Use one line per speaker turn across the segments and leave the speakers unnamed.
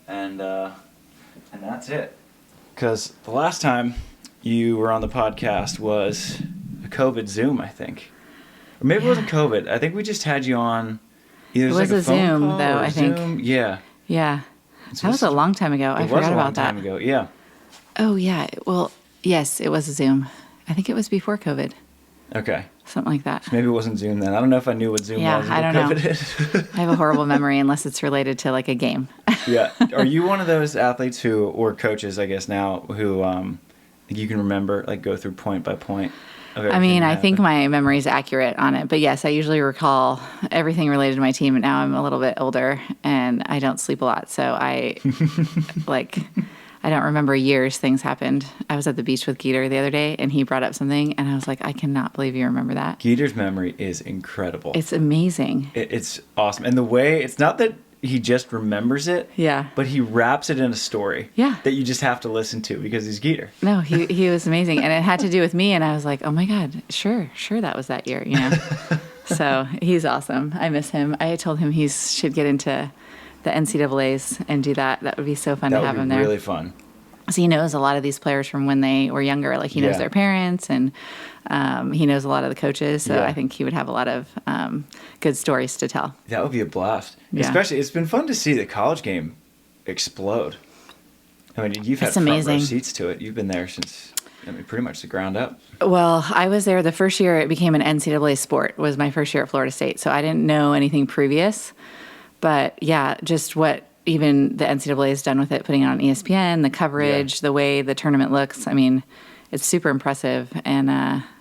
and that's it. Because the last time you were on the podcast was a COVID Zoom, I think. Or maybe it wasn't COVID. I think we just had you on. Either
It was
like
a Zoom,
phone call
though,
or
I think.
Zoom. Yeah.
Yeah. That was a long time ago. I forgot about that.
It was a long time ago, yeah.
Oh, yeah. Well, yes, it was a Zoom. I think it was before COVID.
Okay.
Something like that.
So maybe it wasn't Zoom then. I don't know if I knew what Zoom was.
Yeah, I don't know.
COVID
I have a horrible memory unless it's related to like a game.
Yeah. Are you one of those athletes who, or coaches, I guess now, who you can remember, like go through point by point?
I mean, I think my memory is accurate on it. But yes, I usually recall everything related to my team. And now I'm a little bit older and I don't sleep a lot. So I I don't remember years things happened. I was at the beach with Geeter the other day and he brought up something and I was like, I cannot believe you remember that.
Geeter's memory is incredible.
It's amazing.
It's awesome. And the way, it's not that he just remembers it.
Yeah.
But he wraps it in a story.
Yeah.
That you just have to listen to because he's Geeter.
No, he was amazing. And it had to do with me. And I was like, oh my God, sure that was that year, you know? So he's awesome. I miss him. I told him he should get into the NCAAs and do that. That would be so fun to have him there.
That would be really fun.
So he knows a lot of these players from when they were younger. Like he knows their parents and he knows a lot of the coaches. So I think he would have a lot of good stories to tell.
That would be a blast.
Yeah.
Especially, it's been fun to see the college game explode. I mean, you've had
It's
front row
amazing.
seats to it. You've been there since, pretty much the ground up.
Well, I was there the first year it became an NCAA sport. Was my first year at Florida State. So I didn't know anything previous. But yeah, just what even the NCAA has done with it, putting it on ESPN, the coverage, the way the tournament looks. I mean, it's super impressive. And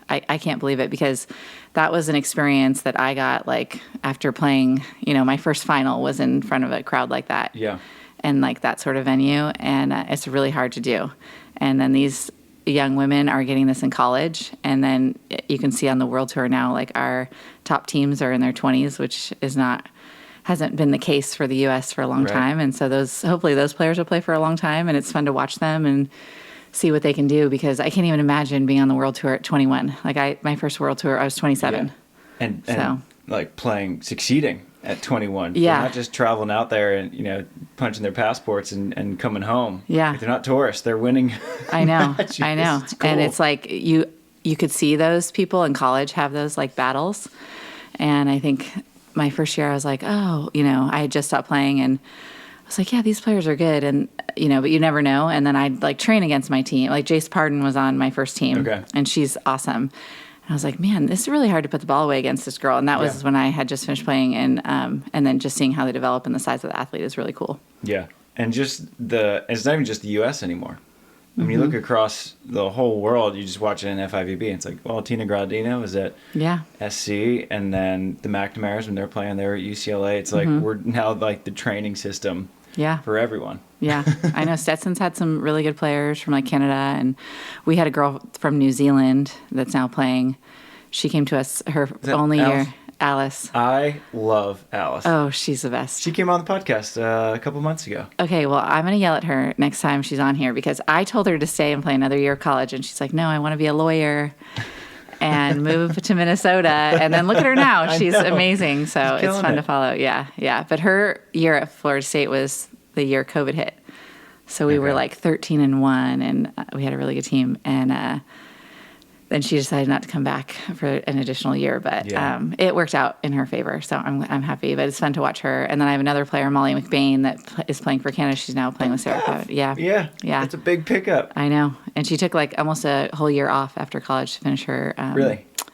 I can't believe it because that was an experience that I got like after playing, my first final was in front of a crowd like that.
Yeah.
And like that sort of venue. And it's really hard to do. And then these young women are getting this in college. And then you can see on the world tour now, like our top teams are in their 20s, which hasn't been the case for the U.S. for a long time. And so hopefully those players will play for a long time, and it's fun to watch them and see what they can do because I can't even imagine being on the world tour at 21. Like my first world tour, I was 27.
Yeah. And like succeeding at 21.
Yeah.
They're not just traveling out there and, punching their passports and coming home.
Yeah.
Like, they're not tourists. They're winning.
I know.
matches.
I know.
It's cool.
And it's like you could see those people in college have those like battles. And I think my first year I was like, I had just stopped playing and I was like, yeah, these players are good. And, but you never know. And then I'd like train against my team. Like Jace Pardon was on my first team.
Okay.
And she's awesome. And I was like, man, this is really hard to put the ball away against this girl. And that was when I had just finished playing. And then just seeing how they develop and the size of the athlete is really cool.
Yeah. And just it's not even just the U.S. anymore. When you look across the whole world, you just watch it in FIVB. It's like, well, Tina Gradino is at SC, and then the McNamara's when they're playing there at UCLA. It's like we're now like the training system for everyone.
Yeah, I know Stetson's had some really good players from like Canada, and we had a girl from New Zealand that's now playing. She came to us her only
Alice?
year. Alice.
I love Alice.
Oh, she's the best.
She came on the podcast a couple months ago.
Okay, well, I'm going to yell at her next time she's on here because I told her to stay and play another year of college, and she's like, no, I want to be a lawyer and move to Minnesota. And then look at her now. She's amazing, so it's fun to follow. Yeah. But her year at Florida State was the year COVID hit. So we were like 13-1, and we had a really good team. And then she decided not to come back for an additional year, but it worked out in her favor. So I'm happy, but it's fun to watch her. And then I have another player, Molly McBain, that is playing for Canada. She's now playing with Sarah Cloud. Yeah.
It's a big pickup.
I know. And she took like almost a whole year off after college to finish her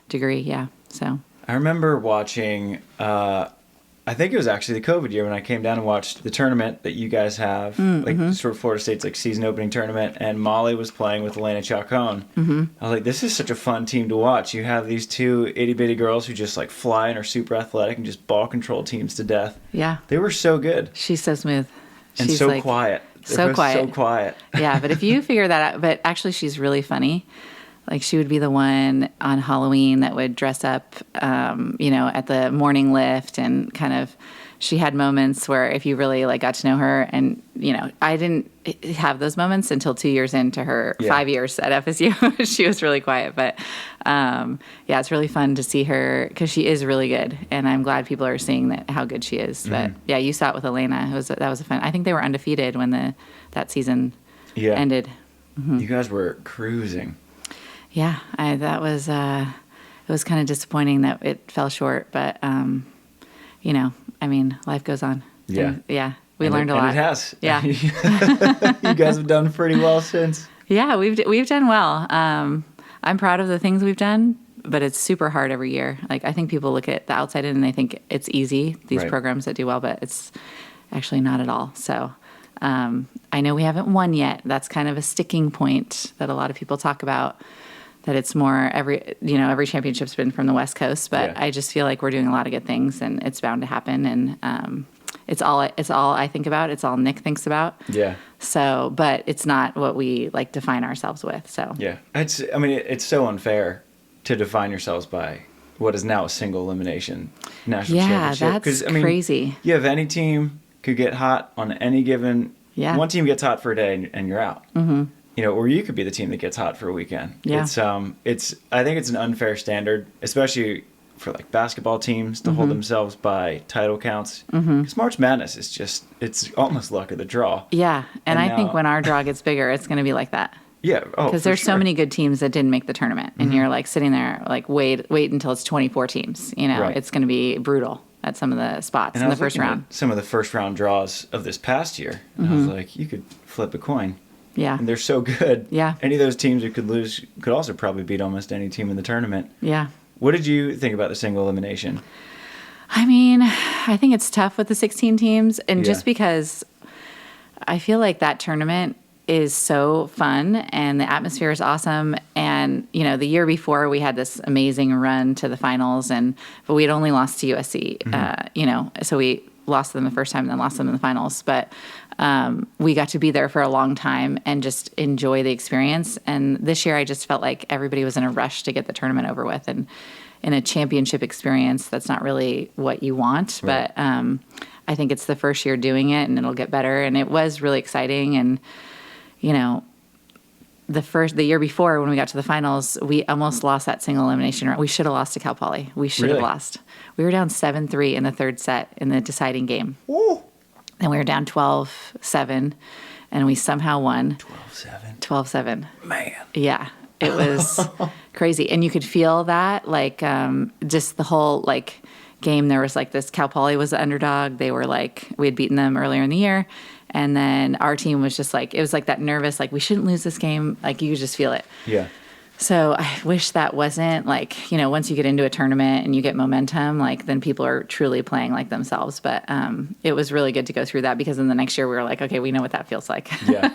degree. Yeah. So
I remember watching, I think it was actually the COVID year when I came down and watched the tournament that you guys have, sort of Florida State's like season opening tournament, and Molly was playing with Alaina Chacon. I was like, this is such a fun team to watch. You have these two itty bitty girls who just like fly and are super athletic and just ball control teams to death.
Yeah.
They were so good.
She's so smooth.
And
She's
so
like,
quiet.
So
quiet.
Yeah, but if you figure that out, but actually she's really funny. Like she would be the one on Halloween that would dress up, at the morning lift and kind of she had moments where if you really like got to know her, and I didn't have those moments until 2 years into her 5 years at FSU. She was really quiet, but it's really fun to see her because she is really good, and I'm glad people are seeing how good she is. But you saw it with Alaina. That was a fun. I think they were undefeated when that season ended.
You guys were cruising.
Yeah, that was it was kind of disappointing that it fell short, but life goes on.
Yeah.
And, we learned a lot.
And it has.
Yeah.
You guys have done pretty well since.
Yeah, we've done well. I'm proud of the things we've done, but it's super hard every year. Like, I think people look at the outside and they think it's easy, these programs that do well, but it's actually not at all. So I know we haven't won yet. That's kind of a sticking point that a lot of people talk about, that it's more every championship's been from the West Coast, but I just feel like we're doing a lot of good things, and it's bound to happen. And it's all I think about. It's all Nick thinks about.
Yeah.
So, but it's not what we like define ourselves with. So
yeah, it's so unfair to define yourselves by what is now a single elimination national championship.
Yeah, that's crazy.
You have any team could get hot on any given. Yeah. One team gets hot for a day and you're out. Mm-hmm. Or you could be the team that gets hot for a weekend. Yeah. I think it's an unfair standard, especially for like basketball teams to hold themselves by title counts. Because March Madness is it's almost luck of the draw.
Yeah. And I think when our draw gets bigger, it's going to be like that.
Yeah. Oh,
because there's so many good teams that didn't make the tournament, and you're like sitting there like wait until it's 24 teams. It's going to be brutal at some of the spots in the first round.
Some of the first round draws of this past year, and I was like, you could flip a coin.
Yeah.
And they're so good.
Yeah.
Any of those teams who could lose could also probably beat almost any team in the tournament.
Yeah.
What did you think about the single elimination?
I mean, I think it's tough with the 16 teams, and just because I feel like that tournament is so fun and the atmosphere is awesome. And, the year before we had this amazing run to the finals, but we had only lost to USC, so we lost them the first time and then lost them in the finals. But we got to be there for a long time and just enjoy the experience. And this year I just felt like everybody was in a rush to get the tournament over with. And in a championship experience, that's not really what you want. Right. But I think it's the first year doing it, and it'll get better. And it was really exciting. And, the year before when we got to the finals, we almost lost that single elimination round. We should have lost to Cal Poly. We should have lost. We were down 7-3 in the third set in the deciding game. Ooh. And we were down 12-7, and we somehow won.
12-7?
12-7.
Man.
Yeah. It was crazy. And you could feel that, like, just the whole, like, game. There was, like, this Cal Poly was the underdog. They were, like, we had beaten them earlier in the year. And then our team was just, like, it was, like, that nervous, like, we shouldn't lose this game. Like, you could just feel it.
Yeah.
So I wish that wasn't, like, once you get into a tournament and you get momentum, like, then people are truly playing like themselves. But it was really good to go through that, because then the next year we were like, okay, we know what that feels like.
Yeah.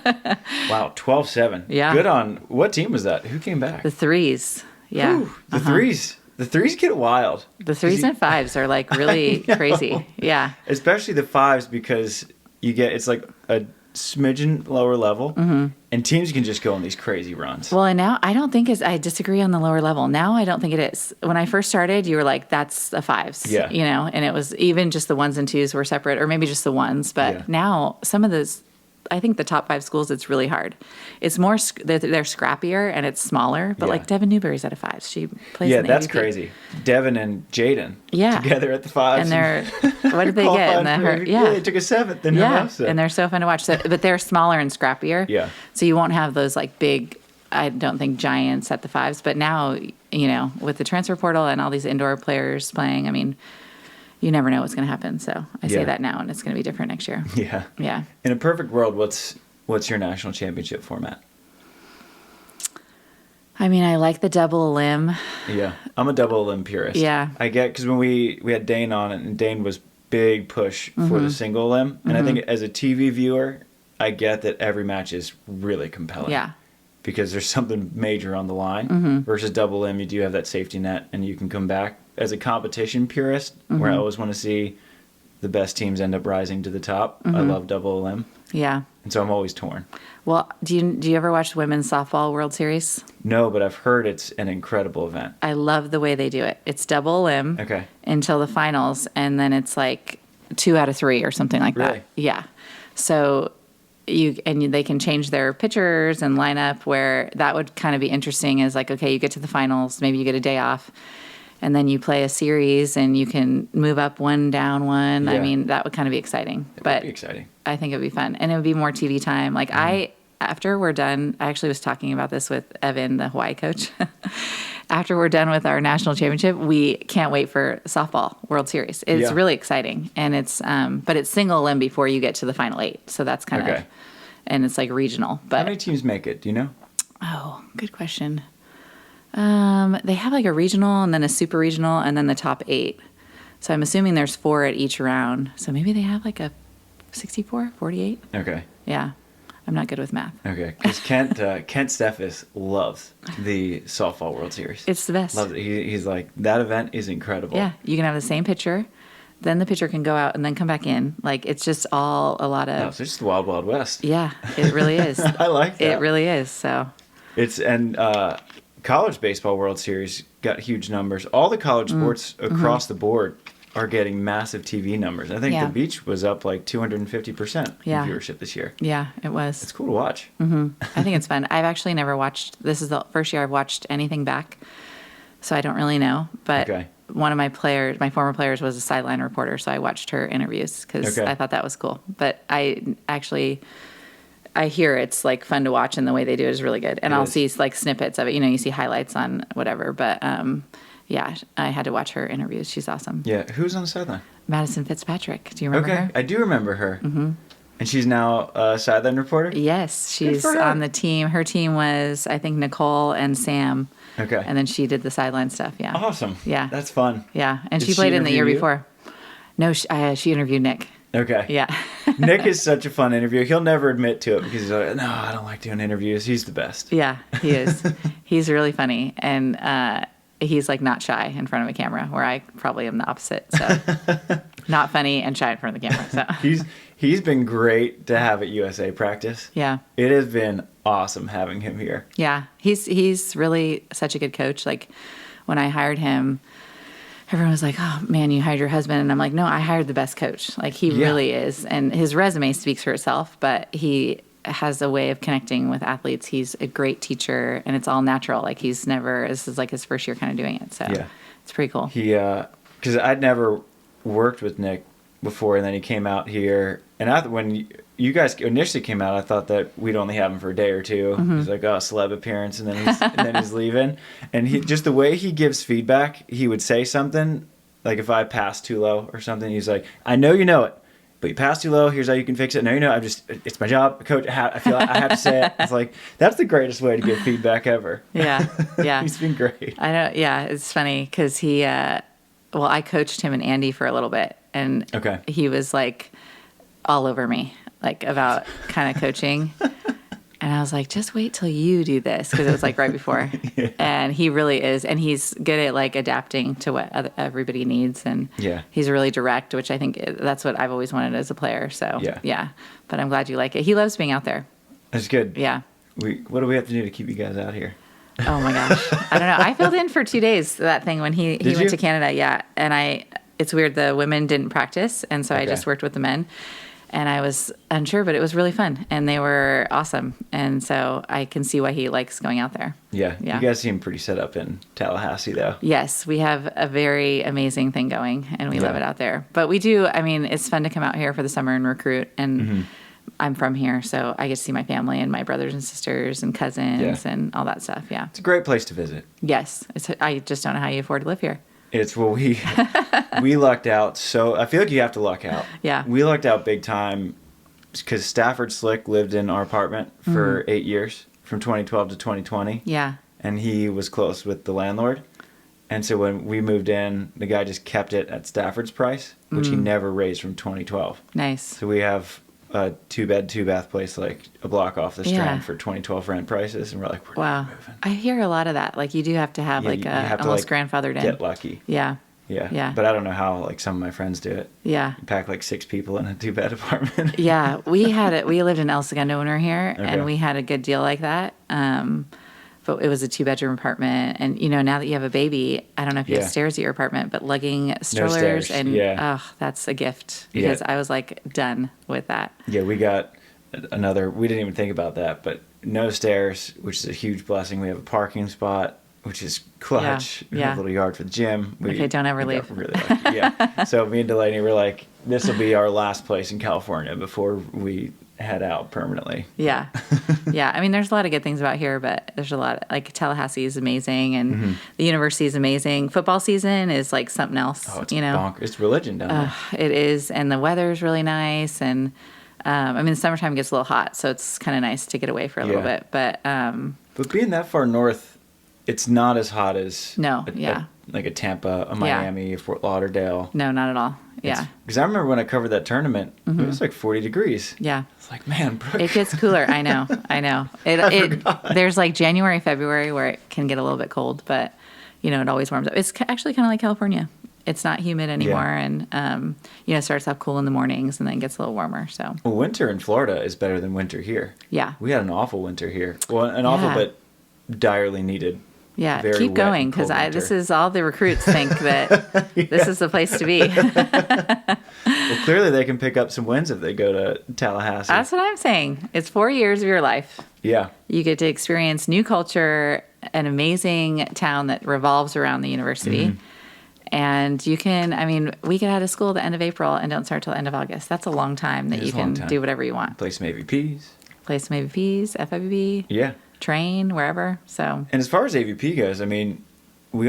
Wow, 12-7.
Yeah.
Good on, what team was that? Who came back?
The threes. Yeah.
Ooh, the threes. The threes get wild.
The threes and fives are, like, really crazy. Yeah.
Especially the fives, because it's like a smidgen lower level, and teams can just go on these crazy runs.
Well, and now I don't think I disagree on the lower level. Now I don't think it is. When I first started, you were like, that's the fives, and it was even just the ones and twos were separate, or maybe just the ones. But now some of those, I think the top 5 schools, it's really hard. It's more, they're scrappier and it's smaller, but like Devin Newberry's at a 5. She plays in the
that's
AVP.
Crazy. Devin and Jaden together at the 5s.
And they're, what did they get?
They took a 7th in her set.
And they're so fun to watch. So, but they're smaller and scrappier.
Yeah.
So you won't have those like big, I don't think, giants at the 5s. But now, with the transfer portal and all these indoor players playing, I mean, you never know what's going to happen. So I say that now, and it's going to be different next year.
Yeah.
Yeah.
In a perfect world, what's your national championship format?
I mean, I like the double elim.
Yeah. I'm a double elim purist.
Yeah.
I get, because when we had Dane on it, and Dane was big push for the single elim. And I think as a TV viewer, I get that every match is really compelling.
Yeah.
Because there's something major on the line. Versus double elim, you do have that safety net, and you can come back. As a competition purist, where I always want to see the best teams end up rising to the top, I love double elim.
Yeah.
And so I'm always torn.
Well, do you ever watch the Women's Softball World Series?
No, but I've heard it's an incredible event.
I love the way they do it. It's double elim until the finals, and then it's like 2 out of 3 or something like
Really?
that. Yeah. So they can change their pitchers and line up, where that would kind of be interesting is like, okay, you get to the finals, maybe you get a day off, and then you play a series and you can move up 1, down 1.
Yeah.
I mean, that would kind of be exciting.
It
but
would be exciting.
I think it would be fun. And it would be more TV time. Like after we're done, I actually was talking about this with Evan, the Hawaii coach. After we're done with our national championship, we can't wait for softball World Series. It's really exciting. And it's, but it's single elim before you get to the final 8. So that's kind of, and it's like regional. But
how many teams make it? Do you know?
Oh, good question. They have like a regional and then a super regional and then the top 8. So I'm assuming there's 4 at each round. So maybe they have like a 64, 48.
Okay.
Yeah. I'm not good with math.
Okay. Because Kent Steffes loves the softball World Series.
It's the best.
Loves it. He's like, that event is incredible.
Yeah. You can have the same pitcher. Then the pitcher can go out and then come back in. Like, it's just all a lot of...
No, it's just the wild, wild west.
Yeah, it really is.
I like that.
It really is, so...
And college baseball World Series got huge numbers. All the college sports across the board are getting massive TV numbers. I think the beach was up like 250% in viewership this year.
Yeah, it was.
It's cool to watch.
I think it's fun. I've actually never watched... This is the first year I've watched anything back, so I don't really know. But one of my former players, was a sideline reporter, so I watched her interviews because I thought that was cool. But I hear it's like fun to watch, and the way they do it is really good. And I'll see like snippets of it. You see highlights on whatever. But yeah, I had to watch her interviews. She's awesome.
Yeah. Who's on the sideline?
Madison Fitzpatrick. Do you remember her?
I do remember her. And she's now a sideline reporter?
Yes. She's on the team. Her team was, I think, Nicole and Sam.
Okay.
And then she did the sideline stuff. Yeah.
Awesome.
Yeah.
That's fun.
Yeah. And she played in the year before. No, she interviewed Nick.
Okay.
Yeah.
Nick is such a fun interviewer. He'll never admit to it because he's like, no, I don't like doing interviews. He's the best.
Yeah, he is. He's really funny. And he's like not shy in front of a camera, where I probably am the opposite. So not funny and shy in front of the camera. So
he's been great to have at USA practice.
Yeah.
It has been awesome having him here.
Yeah. He's really such a good coach. Like when I hired him, everyone was like, oh, man, you hired your husband. And I'm like, no, I hired the best coach. Like, he really is. And his resume speaks for itself, but he has a way of connecting with athletes. He's a great teacher, and it's all natural. Like, this is like his first year kind of doing it. So it's pretty cool.
Because I'd never worked with Nick before, and then he came out here. And when you guys initially came out, I thought that we'd only have him for a day or two. He's like, oh, celeb appearance, and then he's leaving. And just the way he gives feedback, he would say something, like if I passed too low or something, he's like, I know you know it, but you passed too low, here's how you can fix it. No, you know, it's my job, coach, I feel like I have to say it. It's like, that's the greatest way to give feedback ever.
Yeah, yeah.
He's been great.
I know, yeah, it's funny, because I coached him and Andy for a little bit, and he was like all over me, like about kind of coaching. And I was like, just wait till you do this, because it was like right before. And he really is. And he's good at like adapting to what everybody needs. And he's really direct, which I think that's what I've always wanted as a player. So yeah. But I'm glad you like it. He loves being out there.
That's good.
Yeah.
What do we have to do to keep you guys out here?
Oh my gosh. I don't know. I filled in for 2 days, that thing, when he went to Canada. Yeah. And it's weird. The women didn't practice. And so I just worked with the men. And I was unsure, but it was really fun. And they were awesome. And so I can see why he likes going out there.
Yeah. You guys seem pretty set up in Tallahassee, though.
Yes. We have a very amazing thing going, and we love it out there. But we do, it's fun to come out here for the summer and recruit. And I'm from here, so I get to see my family and my brothers and sisters and cousins and all that stuff. Yeah.
It's a great place to visit.
Yes. I just don't know how you afford to live here.
We lucked out. So I feel like you have to luck out.
Yeah.
We lucked out big time because Stafford Slick lived in our apartment for 8 years, from 2012 to 2020.
Yeah.
And he was close with the landlord. And so when we moved in, the guy just kept it at Stafford's price, which he never raised from 2012.
Nice.
So we have a 2-bed, 2-bath place like a block off the Strand for 2012 rent prices, and we're like, we're moving.
I hear a lot of that. Like, you do have to have almost grandfathered in.
Get lucky.
Yeah.
But I don't know how like some of my friends do it.
Yeah.
You pack like 6 people in a 2-bed apartment.
Yeah. We lived in El Segundo when we were here, and we had a good deal like that. but it was a 2-bedroom apartment. And, now that you have a baby, I don't know if you have stairs at your apartment, but lugging strollers that's a gift because I was like done with that.
Yeah, we got we didn't even think about that, but no stairs, which is a huge blessing. We have a parking spot, which is clutch. We have a little yard for the gym.
Don't ever leave.
Really lucky. Yeah. So me and Delaney were like, this will be our last place in California before we head out permanently.
Yeah. Yeah. I mean, there's a lot of good things about here, but there's a lot like Tallahassee is amazing and the university is amazing. Football season is like something else.
Oh, it's bonkers. It's religion down there.
It is. And the weather is really nice. And the summertime gets a little hot, so it's kind of nice to get away for a little bit. But
being that far north, it's not as hot as like a Tampa, a Miami, a Fort Lauderdale.
No, not at all. Yeah.
Because I remember when I covered that tournament, it was like 40 degrees.
Yeah.
It's like, man, Brooke.
It gets cooler. I know. There's like January, February where it can get a little bit cold, but it always warms up. It's actually kind of like California. It's not humid anymore, and it starts off cool in the mornings and then gets a little warmer. So
winter in Florida is better than winter here.
Yeah.
We had an awful winter here. Well, an awful but direly needed.
Yeah, keep going because this is all the recruits think that this is the place to be.
Well, clearly they can pick up some wins if they go to Tallahassee.
That's what I'm saying. It's 4 years of your life.
Yeah.
You get to experience new culture, an amazing town that revolves around the university. And you can, we get out of school at the end of April and don't start till the end of August. That's a long time that you can do whatever you want.
Play some AVPs.
FIVB.
Yeah.
Train, wherever. So.
And as far as AVP goes, we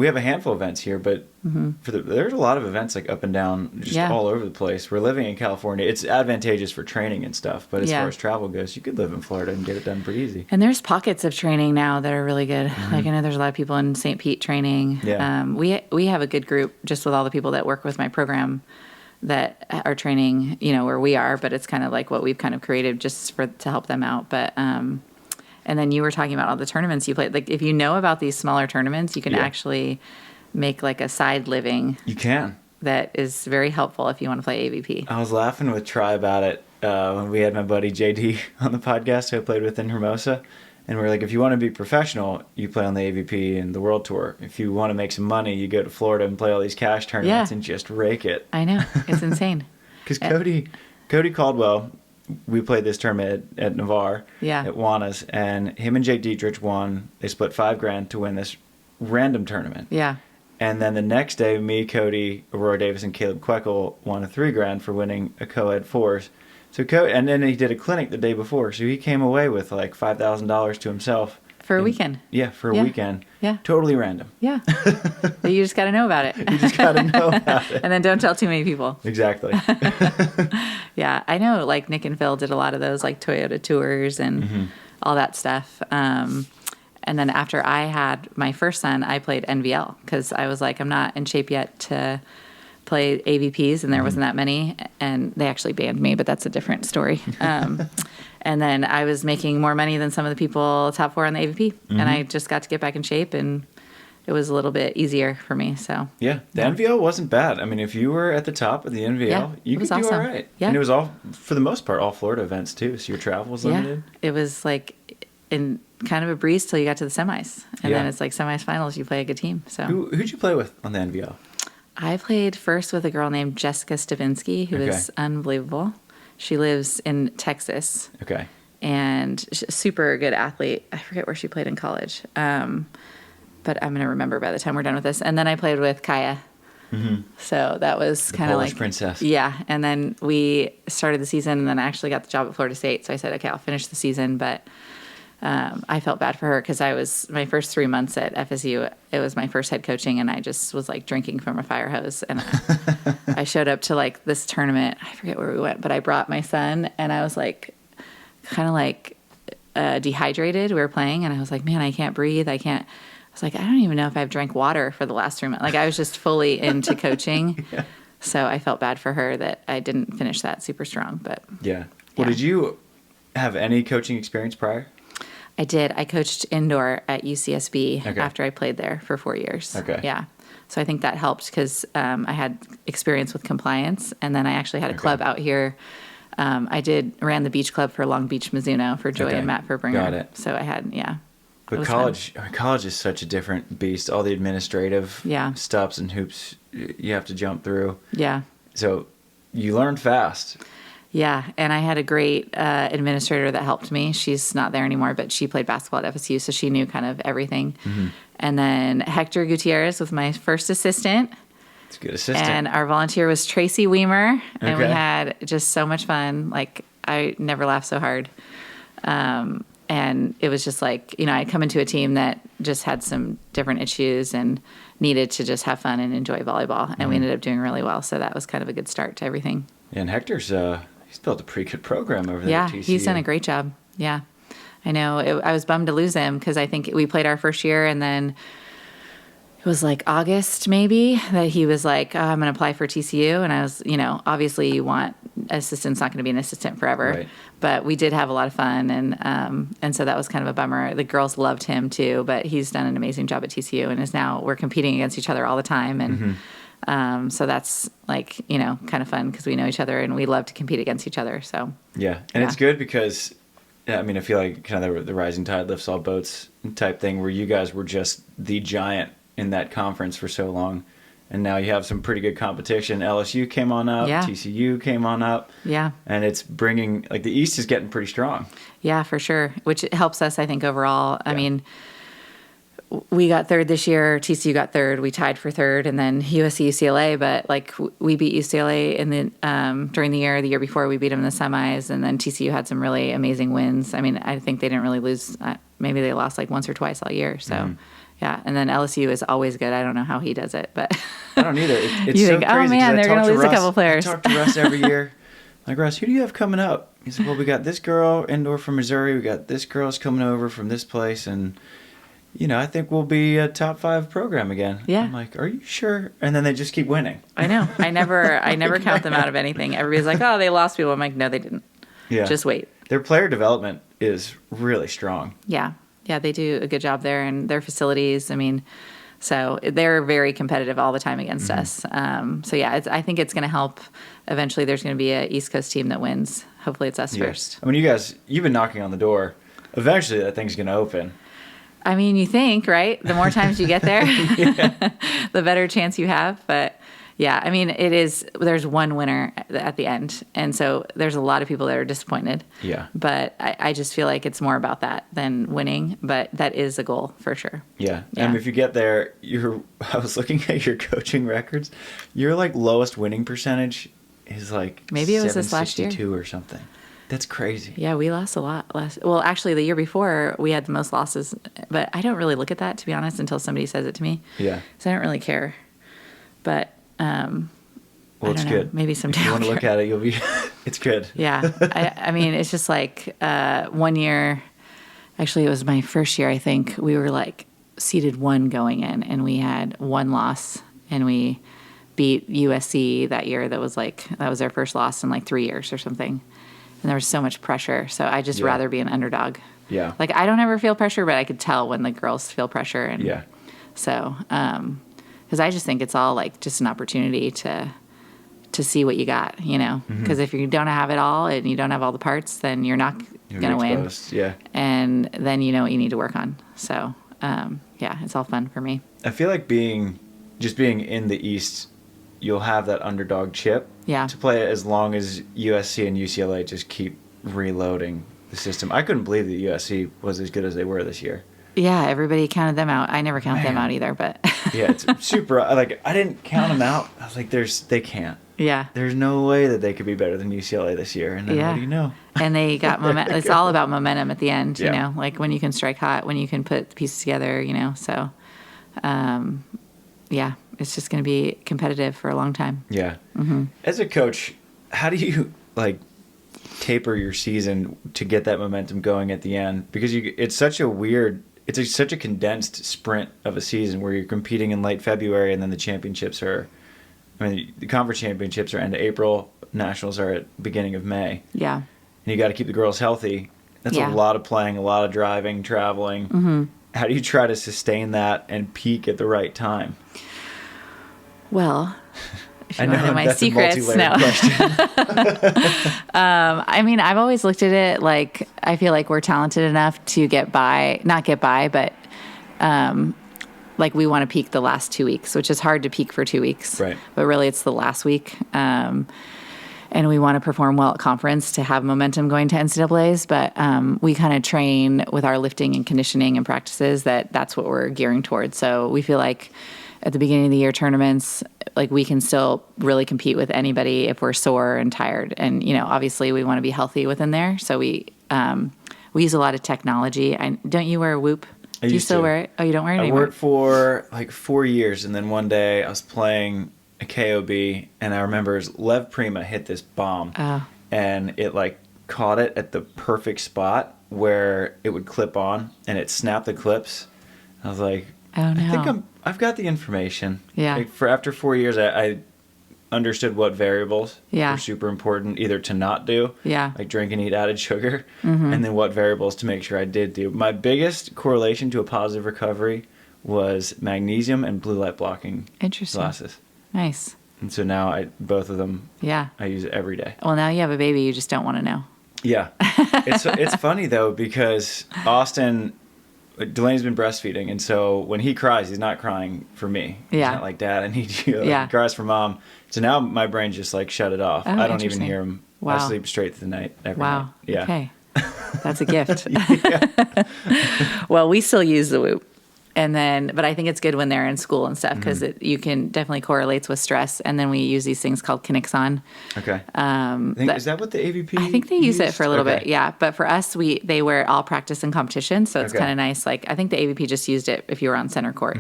have a handful of events here, but there's a lot of events like up and down, just all over the place. We're living in California. It's advantageous for training and stuff, but as far as travel goes, you could live in Florida and get it done pretty easy.
And there's pockets of training now that are really good. Like I know there's a lot of people in St. Pete training.
Yeah.
We have a good group just with all the people that work with my program that are training, where we are, but it's kind of like what we've kind of created just to help them out. But and then you were talking about all the tournaments you played. Like if you know about these smaller tournaments, you can actually make like a side living.
You can.
That is very helpful if you want to play AVP.
I was laughing with Tri about it when we had my buddy JD on the podcast who I played with in Hermosa. And we're like, if you want to be professional, you play on the AVP and the World Tour. If you want to make some money, you go to Florida and play all these cash tournaments and just rake it.
I know. It's insane.
Because Cody Caldwell, we played this tournament at Navarre at Juana's, and him and Jake Dietrich won. They split $5,000 to win this random tournament.
Yeah.
And then the next day, me, Cody, Aurora Davis, and Caleb Queckel won a $3,000 for winning a co-ed fours. So and then he did a clinic the day before, so he came away with like $5,000 to himself
for a weekend.
Yeah, for a weekend.
Yeah,
totally random.
Yeah, you just got to know about it.
You just got to know about it,
and then don't tell too many people.
Exactly.
Yeah, I know. Like Nick and Phil did a lot of those, like Toyota tours and all that stuff. And then after I had my first son, I played NVL because I was like, I'm not in shape yet to play AVPs, and there wasn't that many, and they actually banned me, but that's a different story. And then I was making more money than some of the people top 4 on the AVP, and I just got to get back in shape, and it was a little bit easier for me. So
the NVL wasn't bad. I mean, if you were at the top of the NVL, you could do all right. Yeah. And it was all, for the most part, all Florida events too, so your travel was limited.
It was like in kind of a breeze till you got to the semis, and then it's like semis finals, you play a good team. So
who'd you play with on the NVL?
I played first with a girl named Jessica Stavinsky, who is unbelievable. She lives in Texas. Okay. And she's a super good athlete. I forget where she played in college. But I'm going to remember by the time we're done with this. And then I played with Kaya. So that was kind of like
princess.
Yeah. And then we started the season, and then I actually got the job at Florida State. So I said, okay, I'll finish the season. But I felt bad for her because I was my first 3 months at FSU. It was my first head coaching, and I just was like drinking from a fire hose. And I showed up to like this tournament. I forget where we went, but I brought my son, and I was like kind of like dehydrated. We were playing, and I was like, man, I can't breathe. I was like, I don't even know if I've drank water for the last 3 months. Like I was just fully into coaching. So I felt bad for her that I didn't finish that super strong. But
well, did you have any coaching experience prior?
I did. I coached indoor at UCSB after I played there for 4 years.
Okay.
Yeah. So I think that helped because I had experience with compliance, and then I actually had a club out here I ran the beach club for Long Beach, Mizuno for Joy and Matt Verbringer.
Got it.
So I had,
But college is such a different beast. All the administrative stops and hoops you have to jump through.
Yeah.
So you learn fast.
Yeah, and I had a great administrator that helped me. She's not there anymore, but she played basketball at FSU, so she knew kind of everything. Mm-hmm. And then Hector Gutierrez was my first assistant.
It's a good assistant.
And our volunteer was Tracy Weimer, and we had just so much fun. Like, I never laughed so hard. And it was just like, I'd come into a team that just had some different issues and needed to just have fun and enjoy volleyball. And we ended up doing really well. So that was kind of a good start to everything.
Yeah, and Hector's, he's built a pretty good program over there at TCU.
Yeah, he's done a great job. Yeah. I know. I was bummed to lose him because I think we played our first year, and then it was like August maybe that he was like, oh, I'm going to apply for TCU. And I was, obviously you want assistant's not going to be an assistant forever. Right. But we did have a lot of fun, and so that was kind of a bummer. The girls loved him too, but he's done an amazing job at TCU, and we're competing against each other all the time, and so that's like kind of fun because we know each other and we love to compete against each other. So
it's good because I feel like kind of the rising tide lifts all boats type thing, where you guys were just the giant in that conference for so long. And now you have some pretty good competition. LSU came on up. Yeah. TCU came on up. Yeah. And it's bringing, like, the East is getting pretty strong.
Yeah, for sure, which helps us, I think, overall. Yeah. I mean, we got third this year. TCU got third. We tied for third. And then USC, UCLA. But, like, we beat UCLA during the year before we beat them in the semis. And then TCU had some really amazing wins. I mean, I think they didn't really lose. Maybe they lost, like, once or twice all year. So, yeah. And then LSU is always good. I don't know how he does it, but
I don't either. It's
you
so
think,
crazy.
oh, man, they're going to lose a couple players.
I talk to Russ every year. Like, Russ, who do you have coming up? He said, well, we got this girl indoor from Missouri. We got this girl's coming over from this place. And, I think we'll be a top 5 program again. Yeah. I'm like, are you sure? And then they just keep winning.
I know. I never count them out of anything. Everybody's like, oh, they lost people. I'm like, no, they didn't. Yeah. Just wait.
Their player development is really strong.
Yeah. Yeah, they do a good job there, and their facilities. I mean, so they're very competitive all the time against us. So yeah, I think it's going to help. Eventually, there's going to be an East Coast team that wins. Hopefully, it's us first.
I mean, you've been knocking on the door. Eventually, that thing's going to open.
I mean, you think, right? The more times you get there, the better chance you have. But yeah, I mean, there's one winner at the end. And so there's a lot of people that are disappointed. Yeah. But I just feel like it's more about that than winning. But that is a goal for sure.
Yeah. And if you get there, I was looking at your coaching records. Your like lowest winning percentage is like
maybe it was this last year
or something. That's crazy.
Yeah, we lost a lot. Well, actually, the year before, we had the most losses. But I don't really look at that, to be honest, until somebody says it to me. Yeah. So I don't really care. But well,
it's good.
Maybe someday.
If you want to look at it, you'll be. It's good.
Yeah, I mean, it's just like 1 year. Actually, it was my first year. I think we were like seeded 1 going in, and we had 1 loss, and we beat USC that year. That was our first loss in like 3 years or something, and there was so much pressure. So I just rather be an underdog. Yeah. Like I don't ever feel pressure, but I could tell when the girls feel pressure, and so. Because I just think it's all like just an opportunity to see what you got, Because if you don't have it all and you don't have all the parts, then you're not going to win. Yeah. And then you know what you need to work on. So, it's all fun for me.
I feel like being in the East, you'll have that underdog chip to play as long as USC and UCLA just keep reloading the system. I couldn't believe that USC was as good as they were this year.
Yeah, everybody counted them out. I never count them out either, but
yeah, it's super. Like I didn't count them out. I was like, they can't. Yeah. There's no way that they could be better than UCLA this year. And then what do you know?
And they got momentum. It's all about momentum at the end, you know, like when you can strike hot, when you can put the pieces together, So, it's just going to be competitive for a long time. Yeah. Mm-hmm. As
a coach, how do you taper your season to get that momentum going at the end? Because it's such a condensed sprint of a season where you're competing in late February, and then the championships the conference championships are end of April, nationals are at beginning of May. Yeah. And you got to keep the girls healthy. That's a lot of playing, a lot of driving, traveling. Mm-hmm. How do you try to sustain that and peak at the right time?
Well, if you
I know,
wanted my
that's
secrets.
a multi-layered question.
I mean, I've always looked at it like I feel like we're talented enough to not get by, but like we want to peak the last 2 weeks, which is hard to peak for 2 weeks.
Right.
But really, it's the last week. And we want to perform well at conference to have momentum going to NCAAs. But we kind of train with our lifting and conditioning and practices that's what we're gearing towards. So we feel like at the beginning of the year tournaments, like we can still really compete with anybody if we're sore and tired. And, obviously we want to be healthy within there. So we use a lot of technology. Don't you wear a Whoop? Do you still wear it? Oh, you don't wear it anymore?
I wore it for like 4 years. And then one day I was playing a KOB, and I remember Lev Prima hit this bomb, and it like caught it at the perfect spot where it would clip on, and it snapped the clips. I was like,
oh no,
I think I've got the information.
Yeah.
Like after 4 years, I understood what variables
Yeah.
were super important either to not do,
Yeah.
like drink and eat added sugar, and then what variables to make sure I did do. My biggest correlation to a positive recovery was magnesium and blue light blocking
Interesting.
glasses.
Nice.
And so now both of them,
Yeah.
I use it every day.
Well, now you have a baby, you just don't want to know.
Yeah. It's funny though, because Delaney's been breastfeeding, and so when he cries, he's not crying for me.
Yeah.
He's not like, Dad, I need you. Like,
Yeah.
He cries for Mom. So now my brain just like shut it off.
Oh,
I don't even
interesting.
hear him.
Wow.
I sleep straight through the night every night.
Wow.
Yeah.
Okay. That's a gift. Well, we still use the Whoop. But I think it's good when they're in school and stuff because you can definitely correlates with stress. And then we use these things called Kinexon.
Okay. Is that what the AVP?
I think they use it for a little
Okay.
bit, yeah. But for us, they wear it all practice and competition, so it's
Okay.
kind of nice. Like I think the AVP just used it if you were on center court.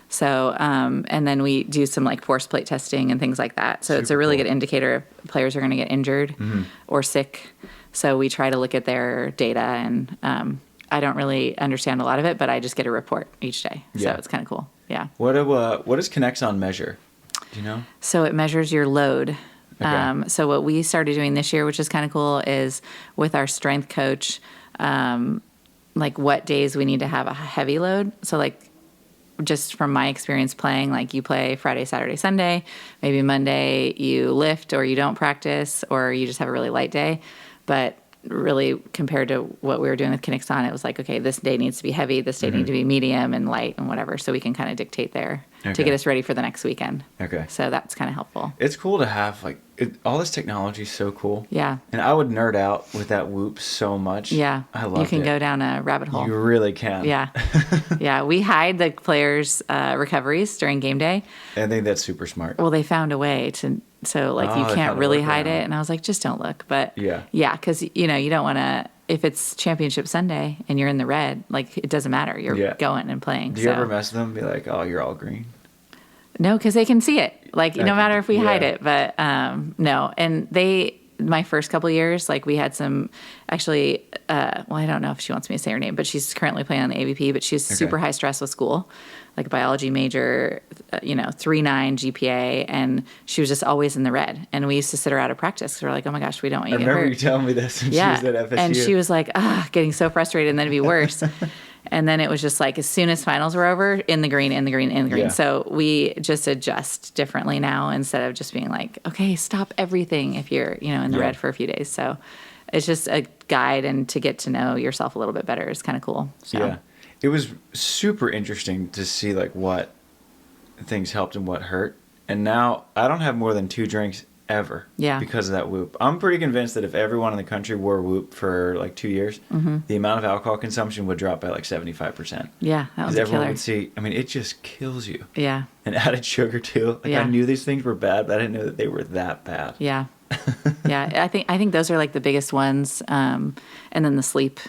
So and then we do some like force plate testing and things like that. So it's a really
cool.
good indicator if players are going to get injured or sick. So we try to look at their data, and I don't really understand a lot of it, but I just get a report each day. So
Yeah.
it's kind of cool. Yeah.
What does Kinexon measure? Do you know?
So it measures your load.
Okay.
So what we started doing this year, which is kind of cool, is with our strength coach, like what days we need to have a heavy load. So like just from my experience playing, like you play Friday, Saturday, Sunday, maybe Monday you lift or you don't practice or you just have a really light day. But really compared to what we were doing with Kinexon, it was like, okay, this day needs to be heavy, this day needs to be medium and light and whatever. So we can kind of dictate there to
Okay.
get us ready for the next weekend.
Okay.
So that's kind of helpful.
It's cool to have all this technology is so cool.
Yeah.
And I would nerd out with that Whoop so much.
Yeah.
I love it.
You can go down a rabbit hole.
You really can.
Yeah. Yeah. We hide the players' recoveries during game day.
I think that's super smart.
Well, they found a way to, so like
Oh,
you
they
can't
found a
really
workaround.
hide it. And I was like, just don't look. But
Yeah.
yeah, because, you don't want to, if it's championship Sunday and you're in the red, like it doesn't matter. You're
Yeah.
going and playing.
Do you ever mess with them and be like, oh, you're all green?
No, because they can see it. Like, no matter if we
Yeah.
hide it. But no. And my first couple of years, like we had some, actually, well, I don't know if she wants me to say her name, but she's currently playing on the AVP, but she's super high stress with school, like a biology major, 3.9 GPA, and she was just always in the red. And we used to sit her out of practice. So we're like, oh my gosh, we don't want you
I
to get
remember
hurt.
you telling me this when
Yeah.
she was at FSU.
And she was like, getting so frustrated, and then it'd be worse. And then it was just like, as soon as finals were over, in the green, in the green, in the green.
Yeah.
So we just adjust differently now instead of just being like, okay, stop everything if you're, in the red for a few days. So it's just a guide, and to get to know yourself a little bit better is kind of cool. So.
Yeah. It was super interesting to see like what things helped and what hurt. And now I don't have more than 2 drinks ever because of that Whoop. I'm pretty convinced that if everyone in the country wore Whoop for like 2 years, the amount of alcohol consumption would drop by like 75%.
Yeah, that was a
everyone
killer.
would see, it just kills you.
Yeah.
And added sugar too. Like
Yeah.
I knew these things were bad, but I didn't know that they were that bad.
Yeah. Yeah. I think those are like the biggest ones. And then the sleep.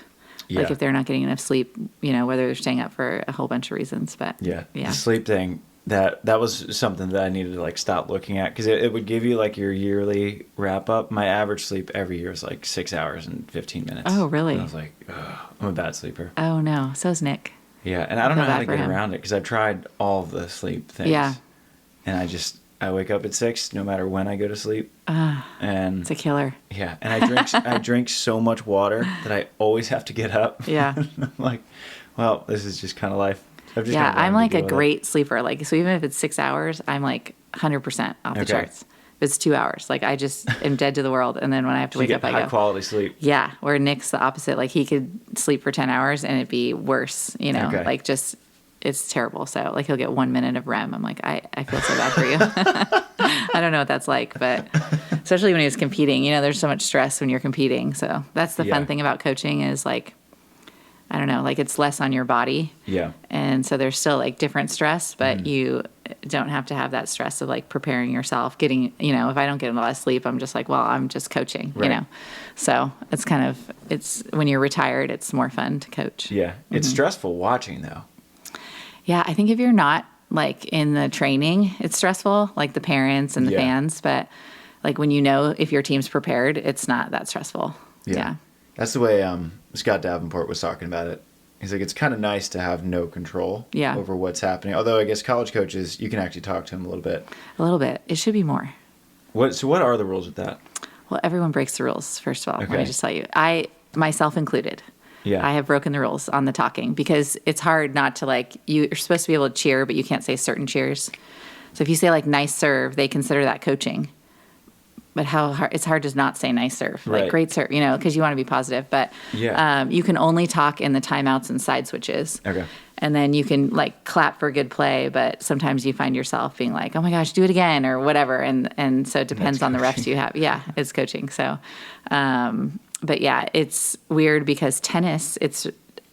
Like
Yeah.
if they're not getting enough sleep, whether they're staying up for a whole bunch of reasons. But
Yeah.
yeah.
The sleep thing, that was something that I needed to like stop looking at, because it would give you like your yearly wrap up. My average sleep every year is like 6 hours and 15 minutes.
Oh, really?
And I was like, ugh, I'm a bad sleeper.
Oh no. So's Nick.
Yeah. And I don't know
feel
how
bad
to
for
get
him.
around it, because I've tried all of the sleep things.
Yeah.
And I wake up at 6 no matter when I go to sleep. And
It's a killer.
yeah, and I drink so much water that I always have to get up.
Yeah.
I'm like, well, this is just kind of life. I've just
Yeah,
gotta learn
I'm
to
like a
deal with it.
great sleeper. Like, so even if it's 6 hours, I'm like, 100% off the charts. It's 2 hours. Like I just am dead to the world. And then when I have to wake up, I go.
High quality sleep.
Yeah. Where Nick's the opposite. Like he could sleep for 10 hours and it'd be worse, like just, it's terrible. So like he'll get 1 minute of REM. I'm like, I feel so bad for you. I don't know what that's like, but especially when he was competing, there's so much stress when you're competing. So that's the fun thing about coaching is like, I don't know, like it's less on your body.
Yeah.
And so there's still like different stress, but you don't have to have that stress of like preparing yourself, getting, if I don't get a lot of sleep, I'm just like, well, I'm just coaching, So it's when you're retired, it's more fun to coach.
Yeah. It's stressful watching though.
Yeah. I think if you're not like in the training, it's stressful, like the parents and the fans, but like when if your team's prepared, it's not that stressful. Yeah.
That's the way Scott Davenport was talking about it. He's like, it's kind of nice to have no control over what's happening. Although I guess college coaches, you can actually talk to them a little bit.
A little bit. It should be more.
So what are the rules with that?
Well, everyone breaks the rules, first of all. Let me just tell you. I, myself included, I have broken the rules on the talking because it's hard not to like, you're supposed to be able to cheer, but you can't say certain cheers. So if you say like nice serve, they consider that coaching. But it's hard to not say nice serve, like great serve, because you want to be positive. But you can only talk in the timeouts and side switches. Okay. And then you can like clap for good play, but sometimes you find yourself being like, oh my gosh, do it again or whatever. And so it depends on the refs you have. Yeah, it's coaching. So, but yeah, it's weird because it's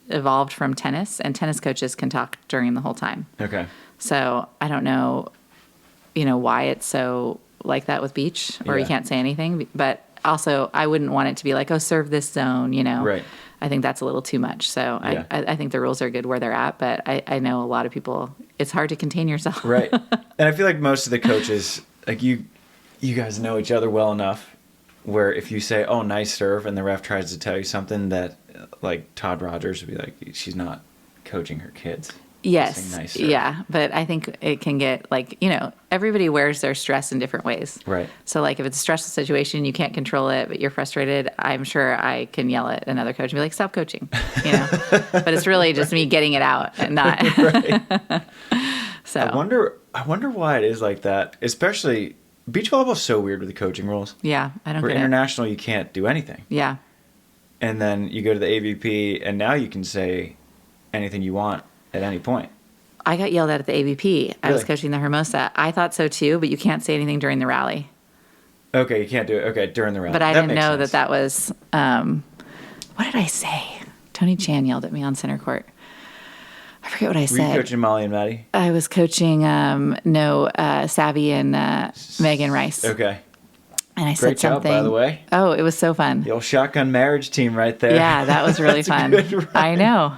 evolved from tennis and tennis coaches can talk during the whole time. Okay. So I don't know, why it's so like that with beach or you can't say anything, but also I wouldn't want it to be like, oh, serve this zone, Right. I think that's a little too much. So I think the rules are good where they're at, but I know a lot of people, it's hard to contain yourself. Right.
And I feel like most of the coaches, like you guys know each other well enough where if you say, oh, nice serve, and the ref tries to tell you something that like Todd Rogers would be like, she's not coaching her kids.
Yes.
Nice
yeah. But I think it can get like, everybody wears their stress in different ways. Right. So like if it's a stressful situation, you can't control it, but you're frustrated. I'm sure I can yell at another coach and be like, stop coaching, but it's really just me getting it out and not. Right. So
I wonder why it is like that, especially beach volleyball is so weird with the coaching rules.
Yeah. I don't
For
get
international, you can't do anything.
Yeah.
And then you go to the AVP and now you can say anything you want at any point.
I got yelled at the AVP. Really? I was coaching the Hermosa. I thought so too, but you can't say anything during the rally.
Okay, you can't do it. Okay, during the rally.
But I didn't know that was, what did I say? Tony Chan yelled at me on center court. I forget what I said.
Were you coaching Molly and Maddie?
I was coaching, Savvy and Megan Rice.
Okay.
And I said something.
Great job, by the way.
Oh, it was so fun.
The old shotgun marriage team right there.
Yeah, that was really fun. I know.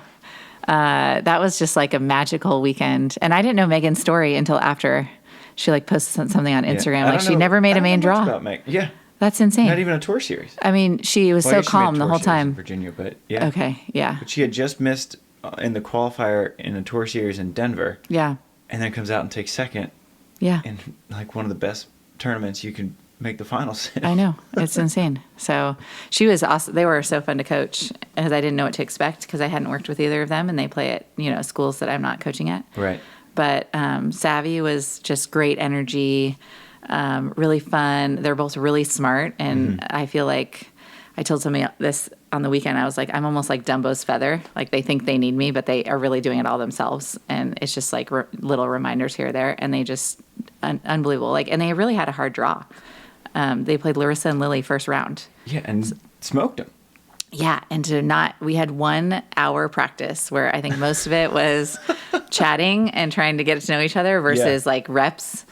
That was just like a magical weekend. And I didn't know Megan's story until after she like posted something on Instagram. Like she never made a main draw.
About Meg. Yeah.
That's insane.
Not even a tour series.
I mean, she was so calm the whole time.
In Virginia, but yeah.
Okay, yeah.
But she had just missed in the qualifier in a tour series in Denver. Yeah. And then comes out and takes second. Yeah. In like one of the best tournaments you can make the finals in.
I know. It's insane. So she was awesome. They were so fun to coach because I didn't know what to expect because I hadn't worked with either of them and they play at, schools that I'm not coaching at. Right. But Savvy was just great energy, really fun. They're both really smart. And I feel like I told somebody this on the weekend. I was like, I'm almost like Dumbo's feather. Like they think they need me, but they are really doing it all themselves. And it's just like little reminders here or there. And they just unbelievable. Like, and they really had a hard draw. They played Larissa and Lily first round.
Yeah, and smoked them.
Yeah, and we had 1 hour practice where I think most of it was chatting and trying to get to know each other versus like reps.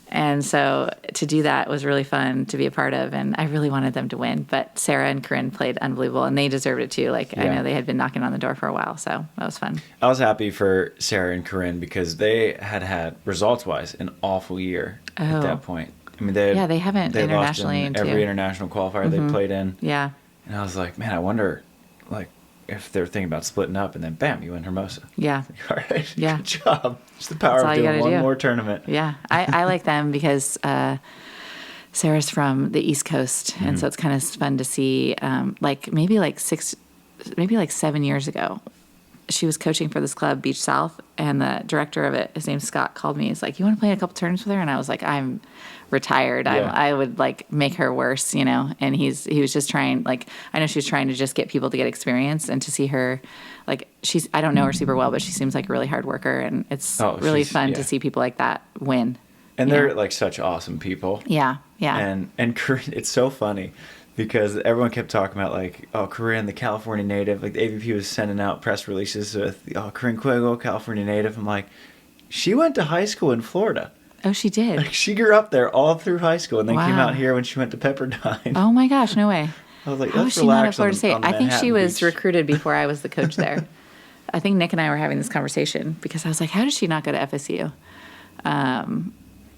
And so to do that was really fun to be a part of, and I really wanted them to win. But Sarah and Corinne played unbelievable, and they deserved it too. Like I know they had been knocking on the door for a while, so that was fun.
I was happy for Sarah and Corinne because they had results-wise an awful year at that point. I mean, they
haven't internationally
lost in every international qualifier they played in.
Yeah.
And I was like, man, I wonder, like, if they're thinking about splitting up, and then bam, you win Hermosa.
Yeah.
Like, all right. Yeah. Good job. It's the power of doing one more tournament.
Yeah. I like them because Sarah's from the East Coast, and so it's kind of fun to see. Maybe 7 years ago, she was coaching for this club, Beach South, and the director of it, his name's Scott, called me. He's like, "You want to play in a couple tournaments with her?" And I was like, "I'm retired.
Yeah.
I would like make her worse, you know." And he was just trying, like, I know she was trying to just get people to get experience and to see her, like, I don't know her super well, but she seems like a really hard worker, and it's really fun to see people like that win.
And they're like such awesome people.
Yeah, yeah.
And it's so funny because everyone kept talking about like, oh, Corinne, the California native. Like the AVP was sending out press releases with, oh, Corinne Quiggle, California native. I'm like, she went to high school in Florida.
Oh, she did.
Like she grew up there all through high school, and then came out here when she went to Pepperdine.
Oh my gosh, no way.
I was like,
how was she not at Florida State? I think she was
Beach.
recruited before I was the coach there. I think Nick and I were having this conversation because I was like, how did she not go to FSU?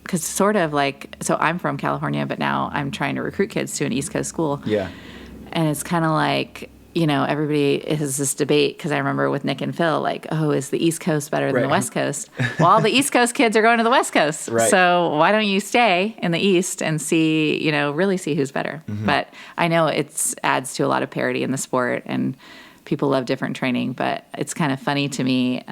Because sort of like, so I'm from California, but now I'm trying to recruit kids to an East Coast school.
Yeah.
And it's kind of like, you know, everybody has this debate because I remember with Nick and Phil, like, oh, is the East Coast better than the West Coast? Well, all the East Coast kids are going to the West Coast.
Right.
So why don't you stay in the East and see, you know, really see who's better? Mm-hmm. But I know it adds to a lot of parity in the sport, and people love different training. But it's kind of funny to me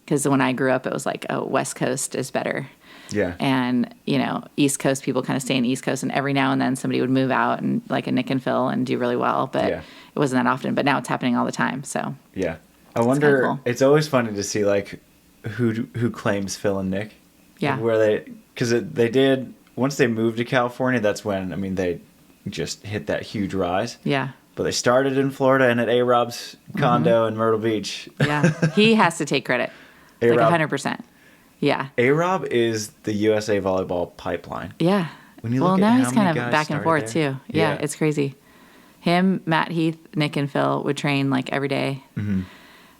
because when I grew up, it was like, oh, West Coast is better.
Yeah.
And, you know, East Coast people kind of stay in East Coast, and every now and then somebody would move out and like a Nick and Phil and do really well. But it wasn't that often, but now it's happening all the time. So
yeah, I wonder.
Cool.
It's always funny to see like who claims Phil and Nick.
Yeah,
like, where because they did once they moved to California. That's when they just hit that huge rise.
Yeah,
but they started in Florida and at A-Rob's condo in Myrtle Beach.
Yeah, he has to take credit, like 100%. Yeah,
A-Rob is the USA volleyball pipeline.
Yeah.
When you
well,
look
now
at
he's
how
kind
many
of
guys
back and forth
there.
too. Yeah, it's crazy. Him, Matt Heath, Nick, and Phil would train like every day. Mm-hmm.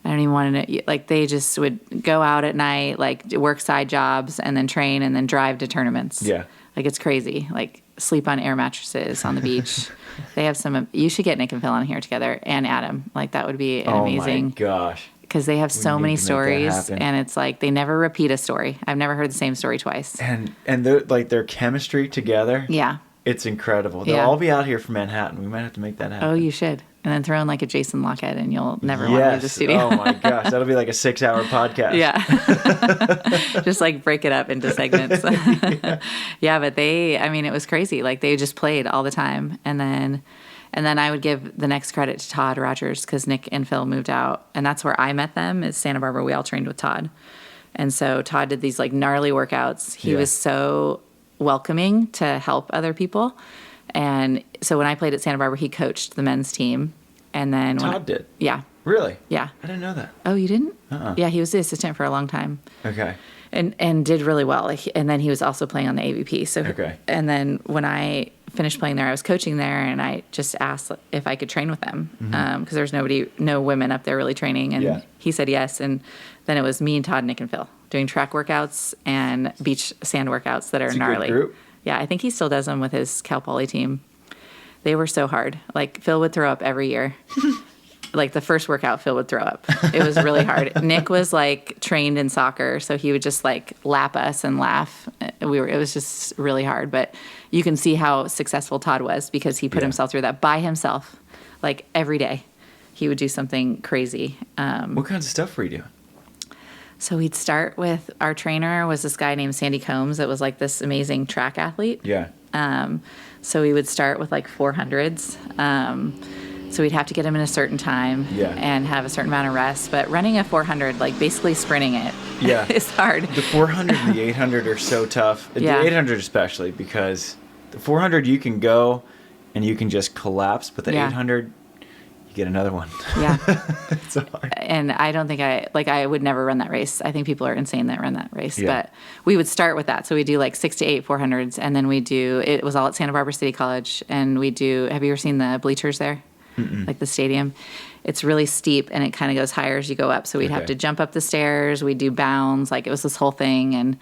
I don't even want to know. Like they just would go out at night, like work side jobs, and then train, and then drive to tournaments.
Yeah,
like it's crazy. Like sleep on air mattresses on the beach. They have some. You should get Nick and Phil on here together, and Adam. Like that would be amazing.
Oh my gosh.
Because they have so many stories, and it's like they never repeat a story. I've never heard the same story twice.
And their chemistry together.
Yeah.
It's incredible. They'll all be out here from Manhattan. We might have to make that happen.
Oh, you should. And then throw in like a Jason Lockhead, and you'll never want to leave the studio.
Oh my gosh, that'll be like a 6-hour podcast.
Yeah. Just like break it up into segments. Yeah, but it was crazy. Like they just played all the time. And then I would give the next credit to Todd Rogers because Nick and Phil moved out. And that's where I met them is Santa Barbara. We all trained with Todd. And so Todd did these like gnarly workouts. He was so welcoming to help other people. And so when I played at Santa Barbara, he coached the men's team. And then
Todd did?
Yeah.
Really?
Yeah.
I didn't know that.
Oh, you didn't?
Uh-uh.
Yeah, he was the assistant for a long time.
Okay.
And did really well. And then he was also playing on the AVP. So
okay.
And then when I finished playing there, I was coaching there, and I just asked if I could train with them because there's no women up there really training. And he said yes. And then it was me and Todd, Nick, and Phil doing track workouts and beach sand workouts that are gnarly.
Good group.
Yeah, I think he still does them with his Cal Poly team. They were so hard. Like Phil would throw up every year. Like the first workout, Phil would throw up. It was really hard. Nick was like trained in soccer, so he would just like lap us and laugh. It was just really hard. But you can see how successful Todd was because he put himself through that by himself, like every day. He would do something crazy.
What kinds of stuff were you doing?
So we'd start with our trainer was this guy named Sandy Combs that was like this amazing track athlete.
Yeah.
So we would start with like 400s. So we'd have to get him in a certain time and have a certain amount of rest. But running a 400, like basically sprinting it, is hard.
The 400 and the 800 are so tough.
Yeah.
The 800 especially because the 400 you can go and you can just collapse, but the 800 you get another one.
Yeah.
It's so hard.
And I don't think I would never run that race. I think people are insane that run that race.
Yeah.
But we would start with that. So we do like 6 to 8 400s, and then it was all at Santa Barbara City College, and have you ever seen the bleachers there? Mm-mm. Like the stadium? It's really steep, and it kind of goes higher as you go up. So we'd have to jump up the stairs. We'd do bounds. Like it was this whole thing, and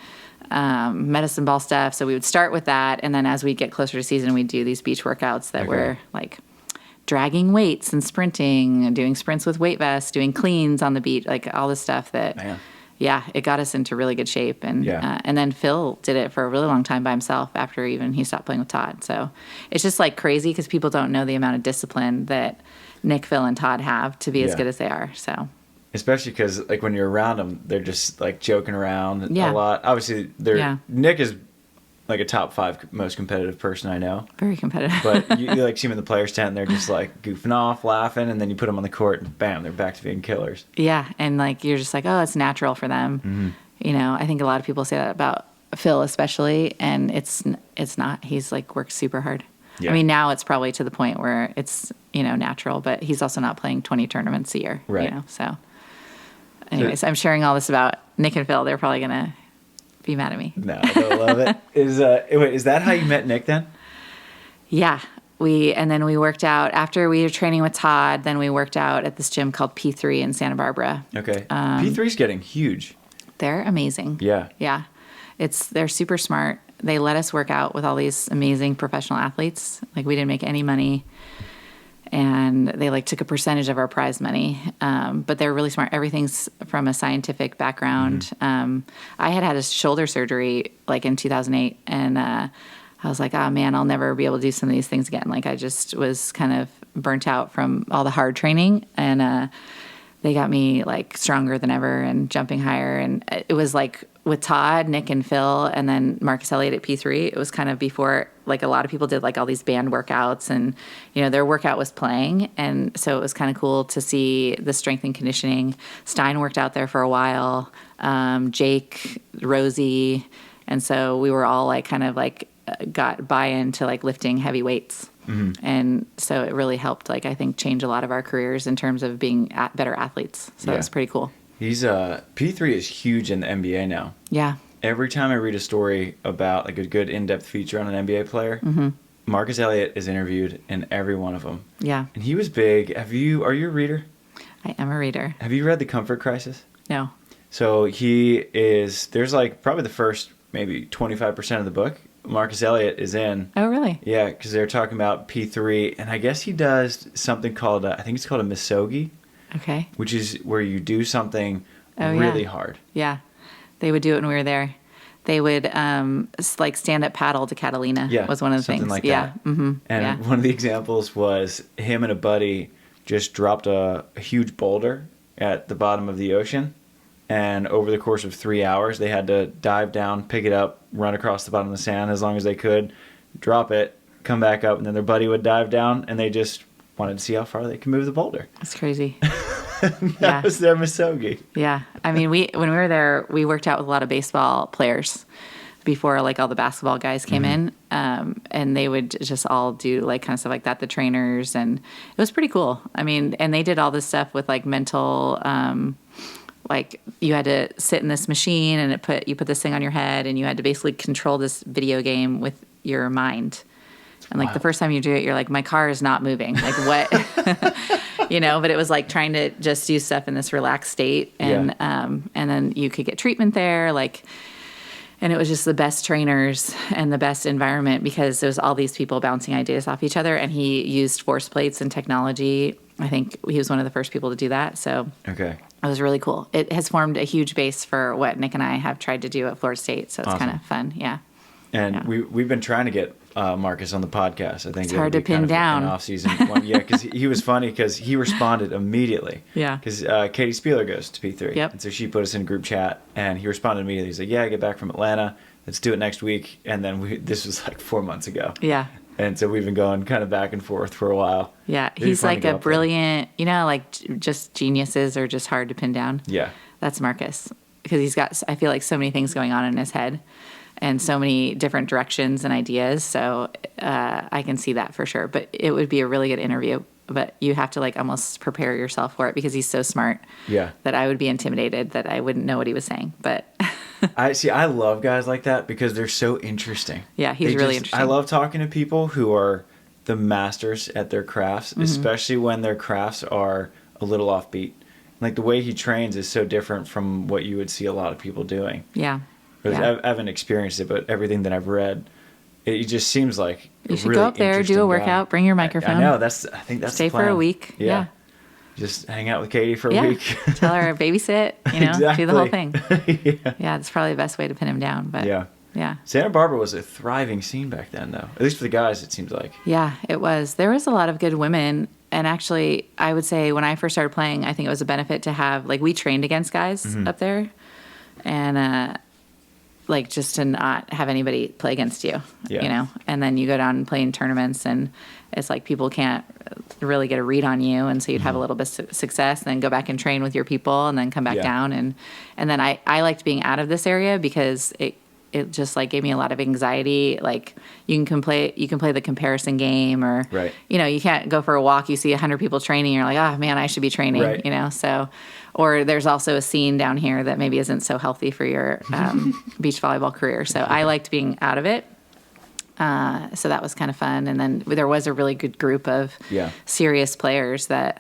medicine ball stuff. So we would start with that, and then as we get closer to season, we'd do these beach workouts that were like dragging weights and sprinting, doing sprints with weight vests, doing cleans on the beach, like all this stuff that, it got us into really good shape. And and then Phil did it for a really long time by himself after even he stopped playing with Todd. So it's just like crazy because people don't know the amount of discipline that Nick, Phil, and Todd have to be as good as they are. So
Especially because, like, when you're around them, they're just, like, joking around
Yeah.
a lot. Obviously,
Yeah.
Nick is, like, a top 5 most competitive person I know.
Very competitive.
But you like, see them in the players' tent, and they're just, like, goofing off, laughing, and then you put them on the court, and bam, they're back to being killers.
Yeah, and, like, you're just like, oh, it's natural for them.
Mm-hmm.
You know, I think a lot of people say that about Phil especially, and it's not. He's, like, works super hard.
Yeah.
I mean, now it's probably to the point where it's, you know, natural, but he's also not playing 20 tournaments a year.
Right.
You know, so... Anyways, I'm sharing all this about Nick and Phil. They're probably going to be mad at me.
No, they'll love it. Is that how you met Nick then?
Yeah. And then we worked out after we were training with Todd. Then we worked out at this gym called P3 in Santa Barbara.
Okay. P3's getting huge.
They're amazing.
Yeah.
Yeah. They're super smart. They let us work out with all these amazing professional athletes. Like, we didn't make any money. And they, like, took a percentage of our prize money. But they're really smart. Everything's from a scientific background. I had a shoulder surgery, like, in 2008. And I was like, oh, man, I'll never be able to do some of these things again. Like, I just was kind of burnt out from all the hard training. And they got me, like, stronger than ever and jumping higher. And it was, like, with Todd, Nick, and Phil, and then Marcus Elliott at P3, it was kind of before, like, a lot of people did, like, all these band workouts, and, you know, their workout was playing. And so it was kind of cool to see the strength and conditioning. Stein worked out there for a while, Jake, Rosie. And so we were all, like, kind of, like, got buy-in to, like, lifting heavy weights. Mm-hmm. And so it really helped, like, I think, change a lot of our careers in terms of being better athletes. So it was pretty cool.
He's P3 is huge in the NBA now.
Yeah.
Every time I read a story about, like, a good in-depth feature on an NBA player, Marcus Elliott is interviewed in every one of them.
Yeah.
And he was big. Are you a reader?
I am a reader.
Have you read The Comfort Crisis?
No.
So there's, like, probably the first maybe 25% of the book Marcus Elliott is in.
Oh, really?
Yeah, because they're talking about P3, and I guess he does something called, I think it's called a misogi.
Okay.
Which is where you do something really hard.
Yeah. They would do it when we were there. They would, like, stand-up paddle to Catalina was one of the things.
Something like
that.
Yeah. Mm-hmm. And one of the examples was him and a buddy just dropped a huge boulder at the bottom of the ocean. And over the course of 3 hours, they had to dive down, pick it up, run across the bottom of the sand as long as they could, drop it, come back up, and then their buddy would dive down, and they just wanted to see how far they could move the boulder.
That's crazy.
That was their misogi.
Yeah. I mean, when we were there, we worked out with a lot of baseball players before, like, all the basketball guys came in. And they would just all do, like, kind of stuff like that, the trainers. And it was pretty cool. I mean, and they did all this stuff with, like, mental, like, you had to sit in this machine and you put this thing on your head, and you had to basically control this video game with your mind. And, like, the first time you do it, you're like, my car is not moving. Like, what? You know, but it was like trying to just do stuff in this relaxed state. And and then you could get treatment there. Like, and it was just the best trainers and the best environment because there was all these people bouncing ideas off each other. And he used force plates and technology. I think he was one of the first people to do that. So it was really cool. It has formed a huge base for what Nick and I have tried to do at Florida State. So it's kind of fun. Yeah.
And we've been trying to get Marcus on the podcast. I think
it's hard to pin down.
An off-season one. Yeah, because he was funny because he responded immediately.
Yeah.
Because Katie Spieler goes to P3.
Yep.
And so she put us in a group chat, and he responded immediately. He's like, yeah, I get back from Atlanta. Let's do it next week. And then this was like 4 months ago.
Yeah.
And so we've been going kind of back and forth for a while.
Yeah. He's like a brilliant, you know, like just geniuses are just hard to pin down.
Yeah.
That's Marcus. Because he's got, I feel like, so many things going on in his head. And so many different directions and ideas. So I can see that for sure. But it would be a really good interview. But you have to, like, almost prepare yourself for it because he's so smart.
Yeah.
That I would be intimidated that I wouldn't know what he was saying. But
I love guys like that because they're so interesting.
Yeah, he's really interesting.
I love talking to people who are the masters at their crafts, especially when their crafts are a little offbeat. Like, the way he trains is so different from what you would see a lot of people doing.
Yeah.
I haven't experienced it, but everything that I've read, it just seems like
you should go up there, do a workout, bring your microphone.
I know. I think that's
stay
the plan.
for a week. Yeah.
Just hang out with Katie for a week.
Tell her babysit. You know,
exactly.
do the whole thing.
Yeah,
it's probably the best way to pin him down. But yeah.
Santa Barbara was a thriving scene back then, though. At least for the guys, it seems like.
Yeah, it was. There was a lot of good women And actually, I would say when I first started playing, I think it was a benefit to have, like, we trained against guys up there. And, like, just to not have anybody play against you, you know? And then you go down and play in tournaments, and it's like people can't really get a read on you. And so you'd have a little bit of success, and then go back and train with your people, and then come back down. And then I liked being out of this area because it just like gave me a lot of anxiety. Like you can play the comparison game, or, you know, you can't go for a walk. You see 100 people training. You're like, oh man, I should be training, you know? So, or there's also a scene down here that maybe isn't so healthy for your beach volleyball career. So I liked being out of it. So that was kind of fun. And then there was a really good group of serious players that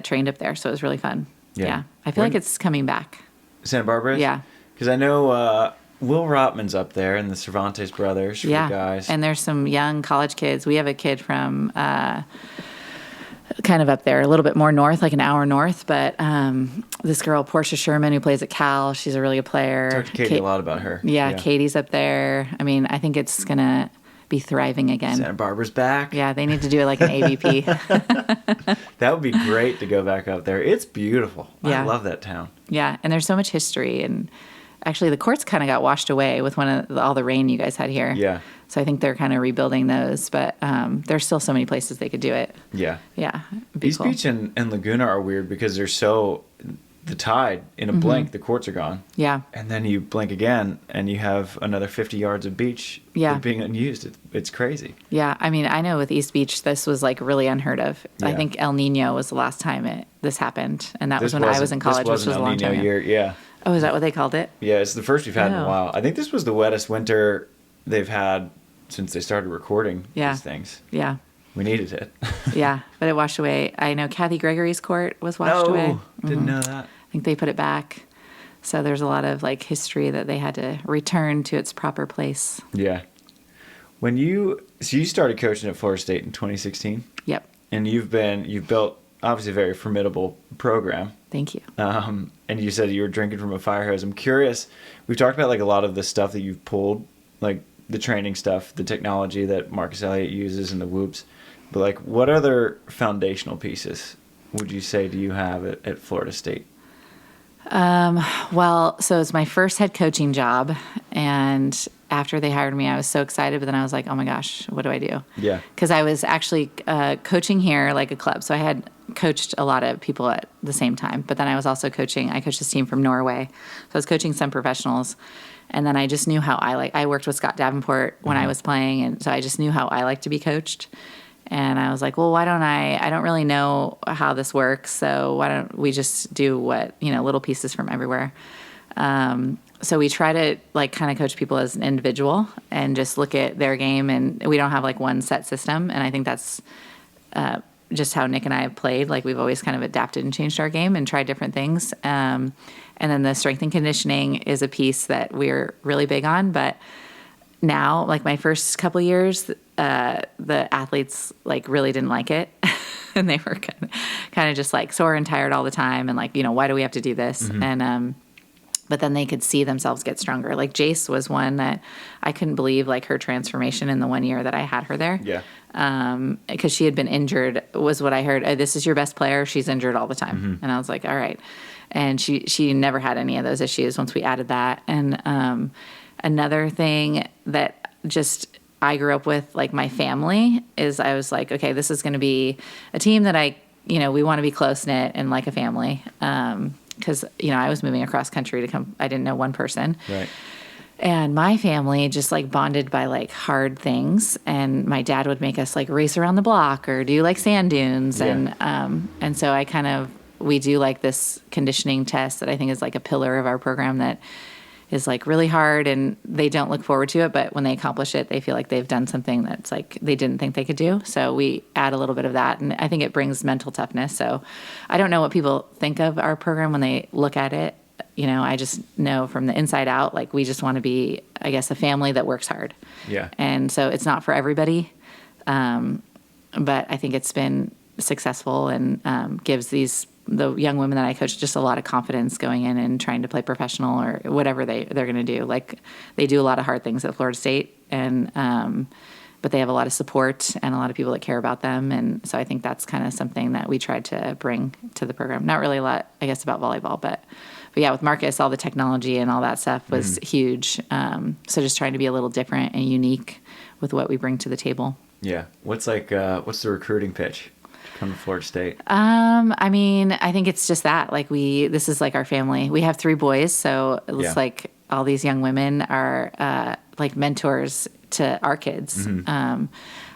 trained up there. So it was really fun. Yeah. I feel like it's coming back.
Santa Barbara?
Yeah.
Because I know Will Rotman's up there, and the Cervantes brothers, for the guys.
And there's some young college kids. We have a kid from kind of up there, a little bit more north, like an hour north. But this girl, Portia Sherman, who plays at Cal, she's a really good player.
Talked to Katie a lot about her.
Yeah, Katie's up there. I mean, I think it's going to be thriving again.
Santa Barbara's back.
Yeah, they need to do it like an AVP.
That would be great to go back up there. It's beautiful.
Yeah.
I love that town.
Yeah, and there's so much history. And actually, the courts kind of got washed away with all the rain you guys had here. Yeah. So I think they're kind of rebuilding those, but there's still so many places they could do it. Yeah. Yeah.
East Beach and Laguna are weird because they're so, the tide, in a blink, the courts are gone. Yeah. And then you blink again, and you have another 50 yards of beach being unused. It's crazy.
Yeah. I mean, I know with East Beach, this was like really unheard of. Yeah. I think El Nino was the last time this happened, and that was when I was in college, which was a long time ago.
Yeah.
Oh, is that what they called it?
Yeah, it's the first we've had in a while. I think this was the wettest winter they've had since they started recording these things. Yeah. We needed it.
Yeah, but it washed away. I know Kathy Gregory's court was washed away.
Didn't know that.
I think they put it back. So there's a lot of like history that they had to return to its proper place. Yeah.
So you started coaching at Florida State in 2016?
Yep.
And you've built obviously a very formidable program.
Thank you.
And you said you were drinking from a fire hose. I'm curious, we've talked about like a lot of the stuff that you've pulled, like the training stuff, the technology that Marcus Elliott uses and the whoops. But like, what other foundational pieces would you say do you have at Florida State?
Well, so it's my first head coaching job, and after they hired me, I was so excited, but then I was like, oh my gosh, what do I do? Yeah. Because I was actually coaching here like a club. So I had coached a lot of people at the same time, but then I was also I coached this team from Norway. So I was coaching some professionals, and then I just knew how I worked with Scott Davenport when I was playing, and so I just knew how I like to be coached. And I was like, well, why don't I don't really know how this works, so why don't we just do little pieces from everywhere. So we try to like kind of coach people as an individual and just look at their game, and we don't have like one set system. And I think that's just how Nick and I have played. Like we've always kind of adapted and changed our game and tried different things. And then the strength and conditioning is a piece that we're really big on. But now, like my first couple years, the athletes like really didn't like it. And they were kind of just like sore and tired all the time. And like, why do we have to do this? And, but then they could see themselves get stronger. Like Jace was one that I couldn't believe like her transformation in the 1 year that I had her there. Yeah. Because she had been injured was what I heard. This is your best player. She's injured all the time. And I was like, all right. And she never had any of those issues once we added that. And another thing that just I grew up with, like my family, is I was like, okay, this is going to be a team that we want to be close knit and like a family. Because, I was moving across country to come. I didn't know one person. Right. And my family just like bonded by like hard things. And my dad would make us like race around the block or do like sand dunes. Yeah. And so we do like this conditioning test that I think is like a pillar of our program that is like really hard, and they don't look forward to it, but when they accomplish it, they feel like they've done something that's like they didn't think they could do. So we add a little bit of that, and I think it brings mental toughness. So I don't know what people think of our program when they look at it. I just know from the inside out, like we just want to be, I guess, a family that works hard. Yeah. And so it's not for everybody, but I think it's been successful and gives the young women that I coach just a lot of confidence going in and trying to play professional or whatever they're going to do. Like they do a lot of hard things at Florida State, and but they have a lot of support and a lot of people that care about them. And so I think that's kind of something that we tried to bring to the program. Not really a lot, I guess, about volleyball, but yeah, with Marcus, all the technology and all that stuff was huge. So just trying to be a little different and unique with what we bring to the table.
Yeah. What's the recruiting pitch to come to Florida State?
I mean, I think it's just that, like this is like our family. We have 3 boys. So it's like all these young women are, like mentors to our kids.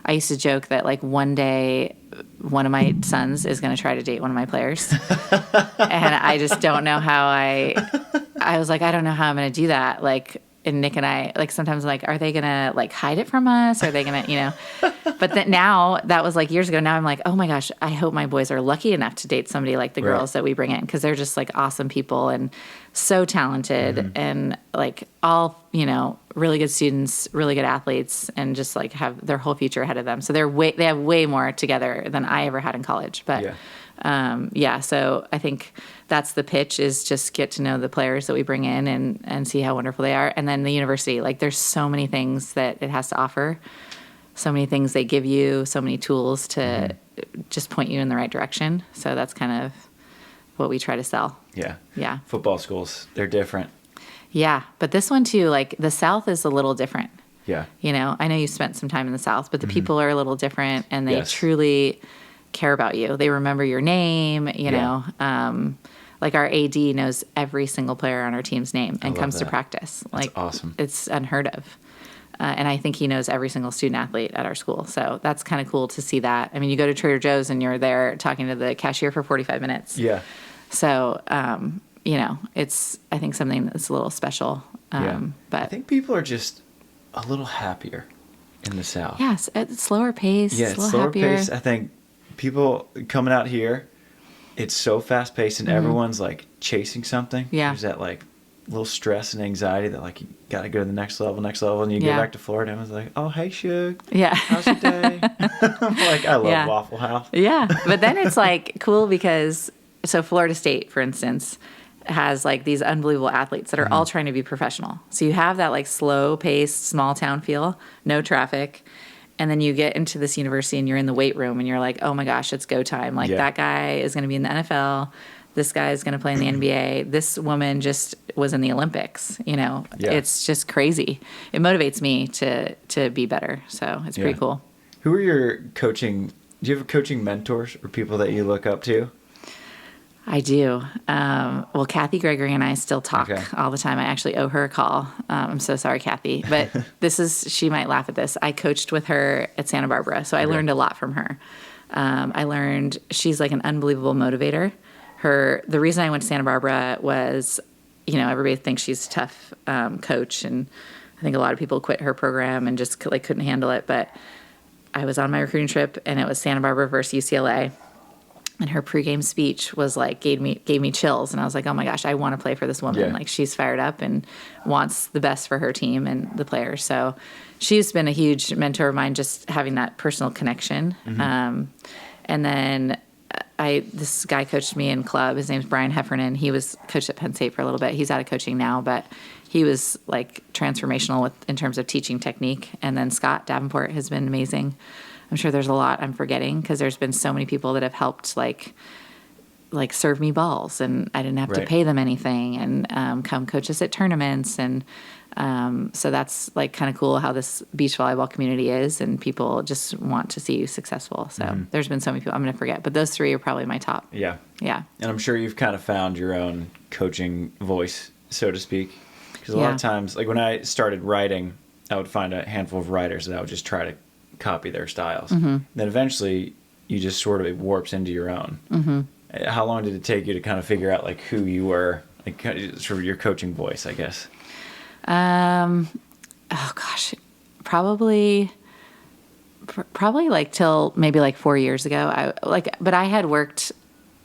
I used to joke that like one day one of my sons is going to try to date one of my players. And I just don't know how I was like, I don't know how I'm going to do that. Like, and Nick and I, like, sometimes like, are they going to like hide it from us? Are they going to, but then now that was like years ago. Now I'm like, oh my gosh, I hope my boys are lucky enough to date somebody like the girls that we bring in. 'Cause they're just like awesome people and so talented and like all, really good students, really good athletes, and just like have their whole future ahead of them. So they have way more together than I ever had in college. But so I think that's the pitch, is just get to know the players that we bring in and see how wonderful they are. And then the university, like there's so many things that it has to offer, so many things they give you, so many tools to just point you in the right direction. So that's kind of what we try to sell.
Yeah.
Yeah.
Football schools, they're different.
Yeah. But this one too, like the South is a little different.
Yeah.
I know you spent some time in the South, but the people are a little different, and they truly care about you. They remember your name, like our AD knows every single player on our team's name and comes to practice.
That's
like
awesome.
It's unheard of. And I think he knows every single student athlete at our school. So that's kind of cool to see that. I mean, you go to Trader Joe's and you're there talking to the cashier for 45 minutes.
Yeah.
So, it's, I think, something that's a little special. But
I think people are just a little happier in the South.
Yes, it's slower pace.
Yeah, it's slower pace. I think people coming out here, it's so fast paced and everyone's like chasing something.
Yeah.
There's that like little stress and anxiety that like you got to go to the next level. And you get back to Florida and it's like, oh, hey, Shug.
Yeah.
How's your day? I'm like, I love Waffle House.
Yeah. But then it's like cool because, so Florida State, for instance, has like these unbelievable athletes that are all trying to be professional. So you have that like slow paced, small town feel, no traffic. And then you get into this university and you're in the weight room and you're like, oh my gosh, it's go time. Like that guy is going to be in the NFL. This guy is going to play in the NBA. This woman just was in the Olympics. It's just crazy. It motivates me to be better. So it's pretty cool.
Who are your coaching? Do you have coaching mentors or people that you look up to?
I do. Well, Kathy Gregory and I still talk all the time. I actually owe her a call. I'm so sorry, Kathy. But she might laugh at this. I coached with her at Santa Barbara, so I learned a lot from her. I learned she's like an unbelievable motivator. The reason I went to Santa Barbara was, everybody thinks she's a tough coach, and I think a lot of people quit her program and just like couldn't handle it. But I was on my recruiting trip, and it was Santa Barbara versus UCLA. And her pregame speech was like, gave me chills. And I was like, oh my gosh, I want to play for this woman. Like she's fired up and wants the best for her team and the players. So she's been a huge mentor of mine, just having that personal connection. And then this guy coached me in club. His name's Brian Heffernan. He was coached at Penn State for a little bit. He's out of coaching now, but he was like transformational in terms of teaching technique. And then Scott Davenport has been amazing. I'm sure there's a lot I'm forgetting because there's been so many people that have helped like serve me balls, and I didn't have to pay them anything, and come coach us at tournaments. And so that's like kind of cool how this beach volleyball community is, and people just want to see you successful. So there's been so many people I'm going to forget, but those 3 are probably my top. Yeah. Yeah.
And I'm sure you've kind of found your own coaching voice, so to speak, because a lot of times, like when I started writing, I would find a handful of writers that I would just try to copy their styles. Then eventually you just sort of, it warps into your own. How long did it take you to kind of figure out like who you were, like sort of your coaching voice, I guess? Oh
gosh, probably like till maybe like 4 years ago. But I had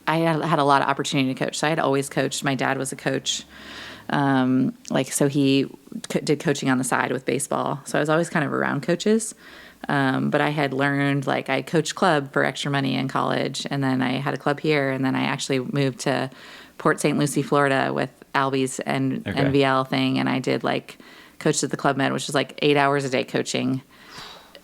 had a lot of opportunity to coach. So I had always coached. My dad was a coach. So he did coaching on the side with baseball. So I was always kind of around coaches. But I had learned, like I coached club for extra money in college, and then I had a club here, and then I actually moved to Port St. Lucie, Florida with Albie's and NVL thing, and I did like coached at the Club Med, which was like 8 hours a day coaching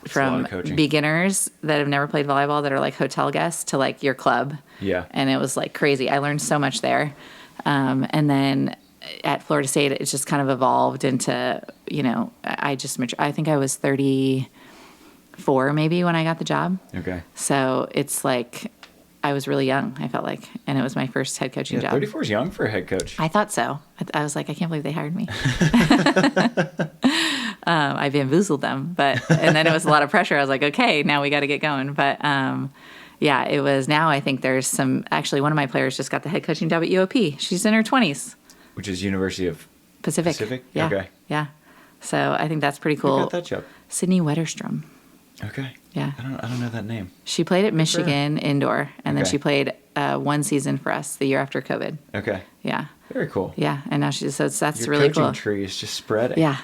It's a lot
from
of coaching.
beginners that have never played volleyball that are like hotel guests to like your club.
Yeah.
And it was like crazy. I learned so much there. And then at Florida State, it's just kind of evolved into, I think I was 34 maybe when I got the job.
Okay.
So it's like I was really young, I felt like, and it was my first head coaching job.
34 is young for a head coach.
I thought so. I was like, I can't believe they hired me. I bamboozled them, and then it was a lot of pressure. I was like, okay, now we got to get going. But yeah, it was. Now I think there's actually one of my players just got the head coaching job at UOP. She's in her 20s.
Which is University of
Pacific. Yeah.
Okay.
Yeah. So I think that's pretty cool.
Who got that job?
Sydney Wetterstrom.
Okay.
Yeah.
I don't know that name.
She played at Michigan indoor, and then
Okay.
she played one season for us the year after COVID.
Okay.
Yeah.
Very cool.
Yeah, and now that's
Your
really
coaching
cool.
tree is just spreading.
Yeah.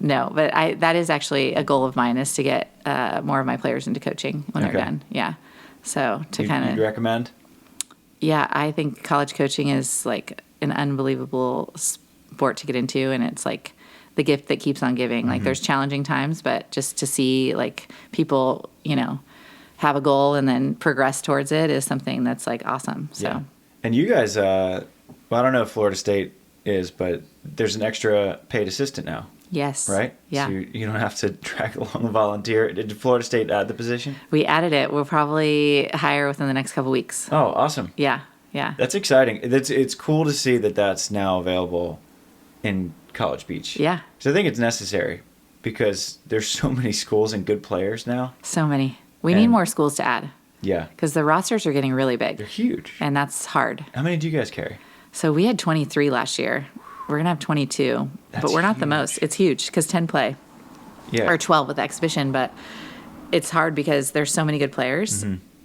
No, but that is actually a goal of mine, is to get more of my players into coaching when
Okay.
they're done. Yeah. So to
You'd
kind of,
recommend?
yeah, I think college coaching is like an unbelievable sport to get into, and it's like the gift that keeps on giving. Like there's challenging times, but just to see like people, have a goal and then progress towards it is something that's like awesome. So.
Yeah. And you guys, well, I don't know if Florida State is, but there's an extra paid assistant now,
Yes.
right?
Yeah.
So you don't have to drag along a volunteer. Did Florida State add the position?
We added it. We'll probably hire within the next couple weeks.
Oh, awesome.
Yeah. Yeah.
That's exciting. It's cool to see that that's now available in College Beach.
Yeah.
So I think it's necessary because there's so many schools and good players now.
So many. We need
And-
more schools to add
Yeah.
because the rosters are getting really
They're
big,
huge.
and that's hard.
How many do you guys carry?
So we had 23 last year. We're going to have 22,
That's
but we're not the
huge.
most. It's huge because 10 play,
Yeah.
or 12 with the exhibition, but it's hard because there's so many good players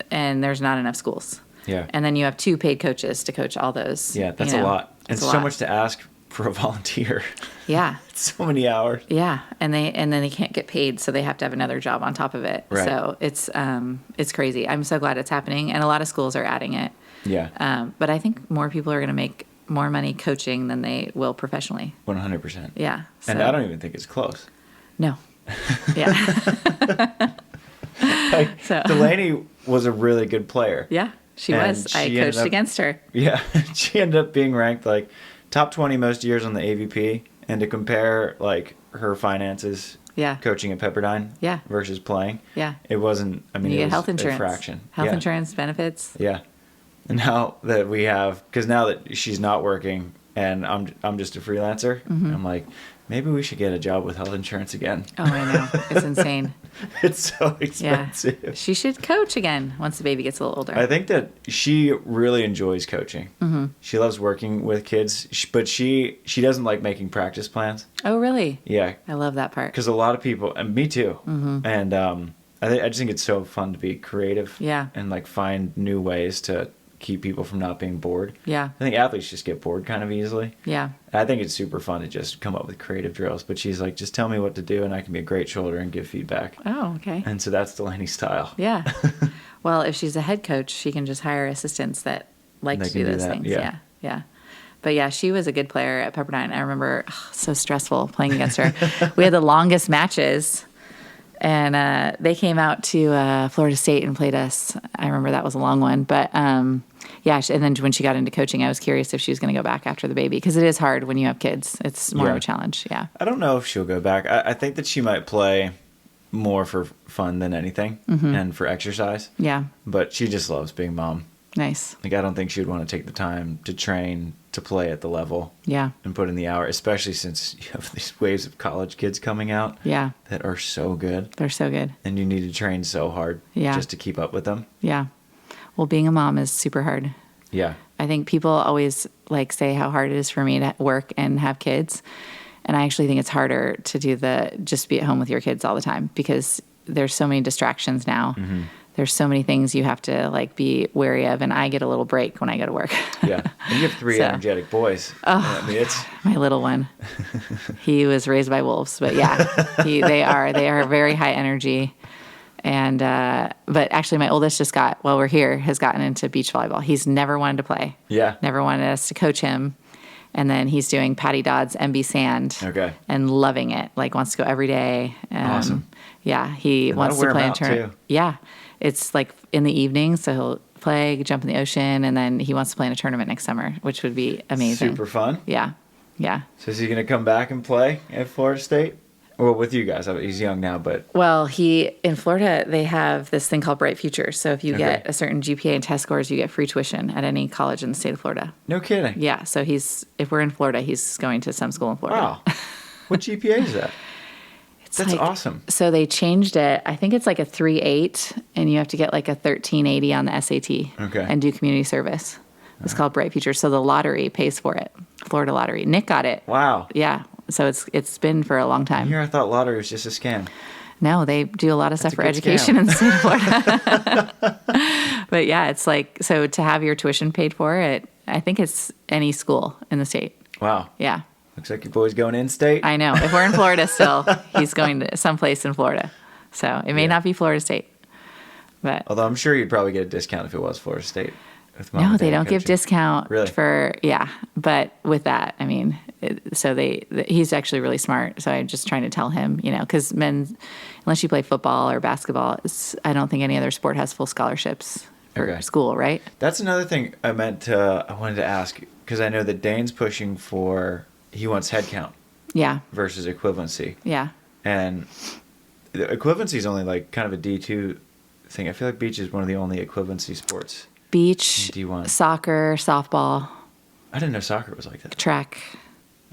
and there's not enough schools.
Yeah.
And then you have 2 paid coaches to coach all those.
Yeah, that's a lot. And
It's a
so
lot.
much to ask for a volunteer.
Yeah.
So many hours.
Yeah, and then they can't get paid, so they have to have another job on top of it.
Right.
So it's crazy. I'm so glad it's happening, and a lot of schools are adding it.
Yeah.
But I think more people are going to make more money coaching than they will professionally.
100%.
Yeah.
And
so-
I don't even think it's close.
No. Yeah.
Like,
So-
Delaney was a really good player.
Yeah, she
And
was. I
she ended
coached
up-
against her.
Yeah. She ended up being ranked like top 20 most years on the AVP. And to compare like her finances
Yeah.
coaching at Pepperdine
Yeah.
versus playing,
Yeah.
it wasn't, I mean,
You
it
get
was
health insurance.
a fraction.
Health
Yeah.
insurance benefits.
Yeah. And now that we have, because now that she's not working and I'm just a freelancer,
Mm-hmm.
I'm like, maybe we should get a job with health insurance again.
Oh, I know. It's insane.
It's so
Yeah.
expensive.
She should coach again once the baby gets a little older.
I think that she really enjoys coaching.
Mm-hmm.
She loves working with kids, but she doesn't like making practice plans.
Oh, really?
Yeah,
I love that part.
because a lot of people, and me too, and I just think it's so fun to be creative.
Yeah.
And like find new ways to keep people from not being bored.
Yeah.
I think athletes just get bored kind of easily.
Yeah.
I think it's super fun to just come up with creative drills. But she's like, just tell me what to do, and I can be a great shoulder and give feedback.
Oh, okay.
And so that's Delaney's style.
Yeah. Well, if she's a head coach, she can just hire assistants that like
They
to
can
do
do
those
that,
things.
yeah.
Yeah. Yeah. But yeah, she was a good player at Pepperdine. I remember so stressful playing against her. We had the longest matches, and they came out to Florida State and played us. I remember that was a long one. But yeah, and then when she got into coaching, I was curious if she was going to go back after the baby, because it is hard when you have kids. It's more of
Yeah.
a challenge. Yeah.
I don't know if she'll go back. I think that she might play more for fun than anything and for exercise.
Yeah.
But she just loves being mom.
Nice.
Like, I don't think she would want to take the time to train to play at the level
Yeah.
and put in the hour, especially since you have these waves of college kids coming out
Yeah.
that are so good.
They're so good.
And you need to train so hard
Yeah.
just to keep up with them.
Yeah. Well, being a mom is super hard.
Yeah.
I think people always like say how hard it is for me to work and have kids. And I actually think it's harder to do just be at home with your kids all the time, because there's so many distractions now. There's so many things you have to like be wary of. And I get a little break when I go to work.
Yeah. And you have 3
So-
energetic boys. I mean, it's
My little one, he was raised by wolves, but yeah, they are very high energy. And, but actually my oldest has gotten into beach volleyball. He's never wanted to play.
yeah.
Never wanted us to coach him. And then he's doing Patty Dodd's MB Sand.
Okay.
And loving it. Like wants to go every day.
Awesome.
Yeah, he wants to play in tournament. Yeah, it's like in the evening, so he'll play, jump in the ocean, and then he wants to play in a tournament next summer, which would be amazing.
Super fun.
Yeah.
So is he going to come back and play at Florida State? Well, with you guys. He's young now, but...
Well, in Florida, they have this thing called Bright Futures. So if you get a certain GPA and test scores, you get free tuition at any college in the state of Florida.
No kidding.
Yeah, so if we're in Florida, he's going to some school in Florida.
Wow. What GPA is that? That's awesome.
So they changed it. I think it's like a 3.8, and you have to get like a 1380 on the SAT and do community service. It's called Bright Futures. So the lottery pays for it. Florida Lottery. Nick got it.
Wow.
Yeah. So it's been for a long time.
Here I thought lottery was just a scam.
No, they do a lot of stuff for education in the state of Florida. But yeah, it's like, so to have your tuition paid for, I think it's any school in the state.
Wow.
Yeah.
Looks like your boy's going in-state.
I know. If we're in Florida still, he's going to someplace in Florida. So it may not be Florida State. But
although I'm sure you'd probably get a discount if it was Florida State.
No, they don't give discount
really?
But with that, I mean, he's actually really smart. So I'm just trying to tell him, because unless you play football or basketball, I don't think any other sport has full scholarships for school, right?
That's another thing I wanted to ask, because I know that Dane's pushing he wants head count.
Yeah.
Versus equivalency.
Yeah.
And the equivalency is only like kind of a D2 thing. I feel like beach is one of the only equivalency sports.
Beach,
D1.
Soccer, softball.
I didn't know soccer was like that.
Track.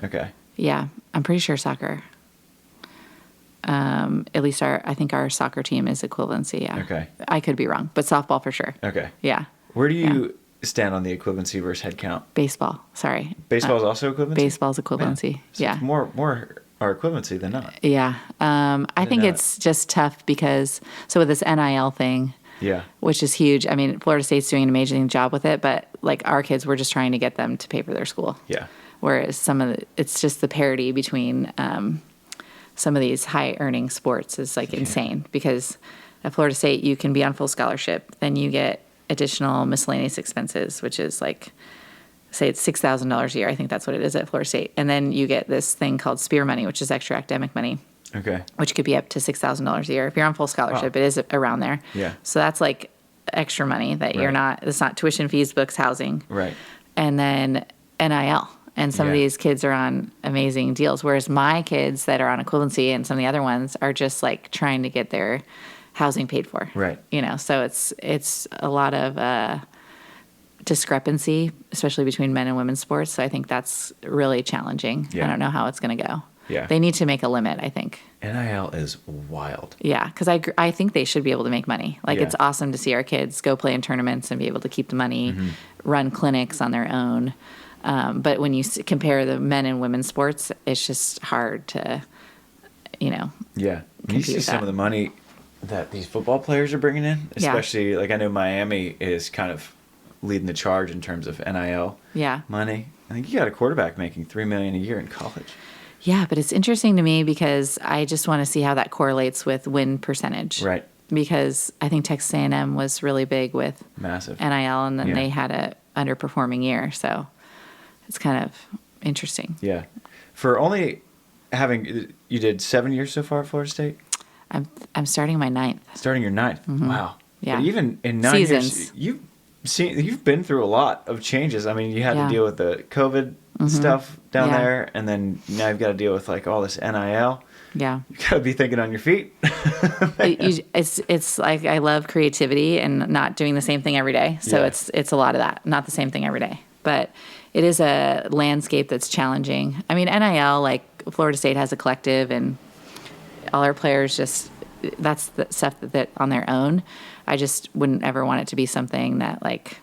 Okay.
Yeah, I'm pretty sure soccer. At least I think our soccer team is equivalency, yeah.
Okay.
I could be wrong, but softball for sure.
Okay.
Yeah.
Where do you stand on the equivalency versus head count?
Baseball, sorry.
Baseball is also equivalency?
Baseball's equivalency,
Man, so
yeah.
It's more our equivalency than not.
Yeah. I think it's just tough because, so with this NIL thing, which is huge. I mean, Florida State's doing an amazing job with it, but like our kids, we're just trying to get them to pay for their school.
Yeah.
Whereas it's just the parity between some of these high earning sports is like insane, because at Florida State, you can be on full scholarship. Then you get additional miscellaneous expenses, which is like, say it's $6,000 a year. I think that's what it is at Florida State. And then you get this thing called SPEAR money, which is extra academic money.
Okay.
Which could be up to $6,000 a year. If you're on full scholarship, it is around there.
Yeah.
So that's like extra money that it's not tuition fees, books, housing.
Right.
And then NIL. And some of these kids are on amazing deals. Whereas my kids that are on equivalency and some of the other ones are just like trying to get their housing paid for.
Right.
So it's a lot of discrepancy, especially between men and women's sports. So I think that's really challenging.
Yeah.
I don't know how it's going to go.
Yeah.
They need to make a limit, I think.
NIL is wild.
Yeah, because I think they should be able to make money. Like, it's awesome to see our kids go play in tournaments and be able to keep the money, run clinics on their own. But when you compare the men and women's sports, it's just hard to,
Yeah. You see some of the money that these football players are bringing in, especially, like I know Miami is kind of leading the charge in terms of NIL money. I think you got a quarterback making $3 million a year in college.
Yeah, but it's interesting to me because I just want to see how that correlates with win percentage.
Right.
Because I think Texas A&M was really big with
massive
NIL, and then they had a underperforming year. So it's kind of interesting.
Yeah. For only you did 7 years so far at Florida State?
I'm starting my 9th.
Starting your 9th. Mm-hmm. Wow.
Yeah.
But even in 9 years, you've been through a lot of changes. I mean, you had to deal with the COVID stuff down there, and then now you've got to deal with like all this NIL.
Yeah.
You got to be thinking on your feet.
It's like I love creativity and not doing the same thing every day. So it's a lot of that, not the same thing every day. But it is a landscape that's challenging. I mean, NIL, like Florida State has a collective, and all our players that's the stuff that on their own. I just wouldn't ever want it to be something that, like,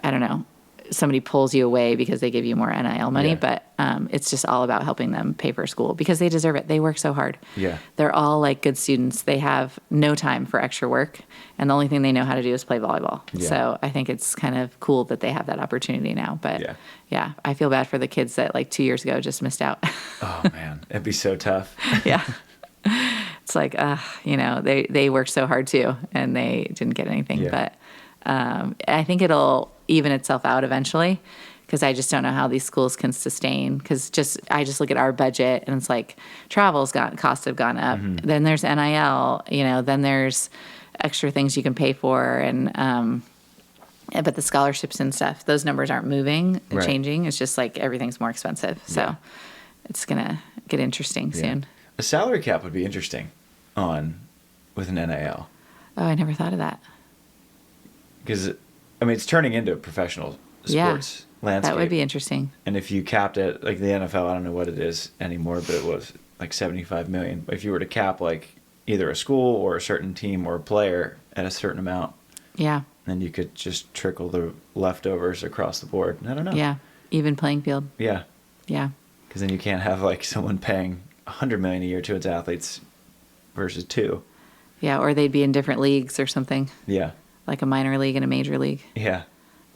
I don't know, somebody pulls you away because they give you more NIL money. But it's just all about helping them pay for school because they deserve it. They work so hard. Yeah. They're all like good students. They have no time for extra work, and the only thing they know how to do is play volleyball. Yeah. So I think it's kind of cool that they have that opportunity now. But yeah, I feel bad for the kids that like 2 years ago just missed out.
Oh man, it'd be so tough.
Yeah. It's like, they worked so hard too, and they didn't get anything. Yeah. But I think it'll even itself out eventually, because I just don't know how these schools can sustain. Because I just look at our budget, and it's like costs have gone up. Then there's NIL, then there's extra things you can pay for, and but the scholarships and stuff, those numbers aren't moving, changing. It's just like everything's more expensive. So it's gonna get interesting soon.
A salary cap would be interesting with an NIL.
Oh, I never thought of that.
Because, it's turning into a professional sports landscape.
That would be interesting.
And if you capped it, like the NFL, I don't know what it is anymore, but it was like $75 million. If you were to cap like either a school or a certain team or a player at a certain amount, then you could just trickle the leftovers across the board. I don't know.
Yeah, even playing field.
Yeah.
Yeah.
Because then you can't have like someone paying $100 million a year to its athletes versus 2.
Yeah, or they'd be in different leagues or something.
Yeah.
Like a minor league and a major league.
Yeah.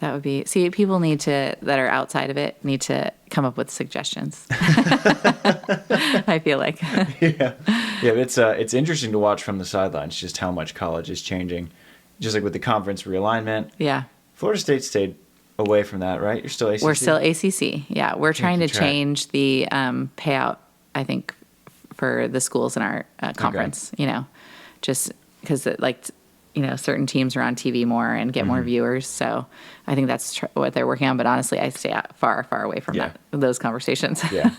That would be... See, people that are outside of it need to come up with suggestions. I feel like.
Yeah. It's interesting to watch from the sidelines just how much college is changing. Just like with the conference realignment.
Yeah.
Florida State stayed away from that, right? You're still ACC?
We're still ACC. Yeah. We're trying to change the payout, I think, for the schools in our conference, just because certain teams are on TV more and get more viewers. So I think that's what they're working on. But honestly, I stay far, far away from those conversations.
Yeah.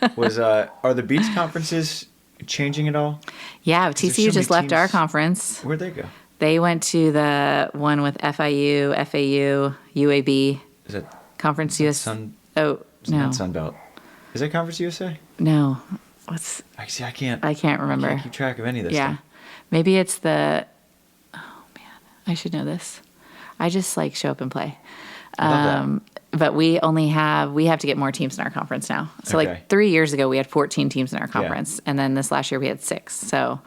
Are the beach conferences changing at all?
Yeah. TCU just left our conference.
Where'd they go?
They went to the one with FIU, FAU, UAB.
Is that
Conference US?
No.
No.
Sunbelt. Is that Conference USA?
No.
I can't
remember.
I can't keep track of any of this stuff.
Maybe it's oh man, I should know this. I just show up and play.
Love that.
But we have to get more teams in our conference now. So 3 years ago we had 14 teams in our conference, and then this last year we had 6. So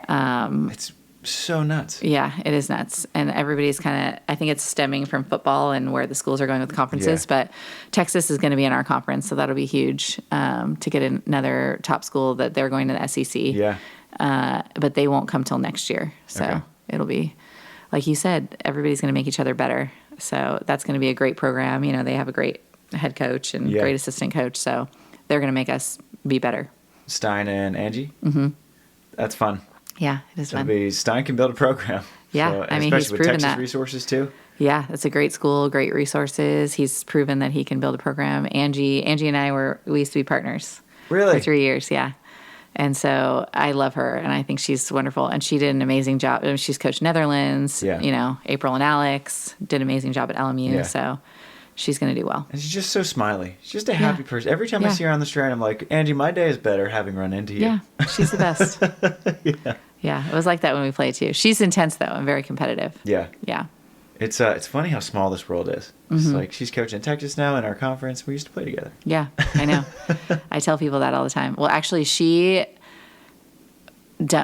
it's so nuts.
Yeah, it is nuts. And everybody's I think it's stemming from football and where the schools are going with conferences. But Texas is going to be in our conference, so that'll be huge to get another top school that they're going to the SEC.
Yeah.
But they won't come till next year. So it'll be, like you said, everybody's going to make each other better. So that's going to be a great program. They have a great head coach and great assistant coach. So they're going to make us be better.
Stein and Angie? Mm-hmm. That's fun.
Yeah, it is fun.
Stein can build a program.
Yeah,
so,
he's
especially
proven
with Texas
that.
Resources too.
Yeah, it's a great school, great resources. He's proven that he can build a program. Angie and I we used to be partners.
Really?
For 3 years, yeah. And so I love her, and I think she's wonderful. And she did an amazing job. She's coached Netherlands.
Yeah.
April and Alex did an amazing job at LMU. Yeah. So she's going to do well.
And she's just so smiley. She's just a happy person. Every time I see her on the strand, I'm like, Angie, my day is better having run into you.
Yeah, she's the best. Yeah, it was like that when we played too. She's intense though and very competitive.
Yeah.
Yeah.
It's funny how small this world is. It's like she's coaching Texas now in our conference. We used to play together.
Yeah, I know. I tell people that all the time. Well, actually,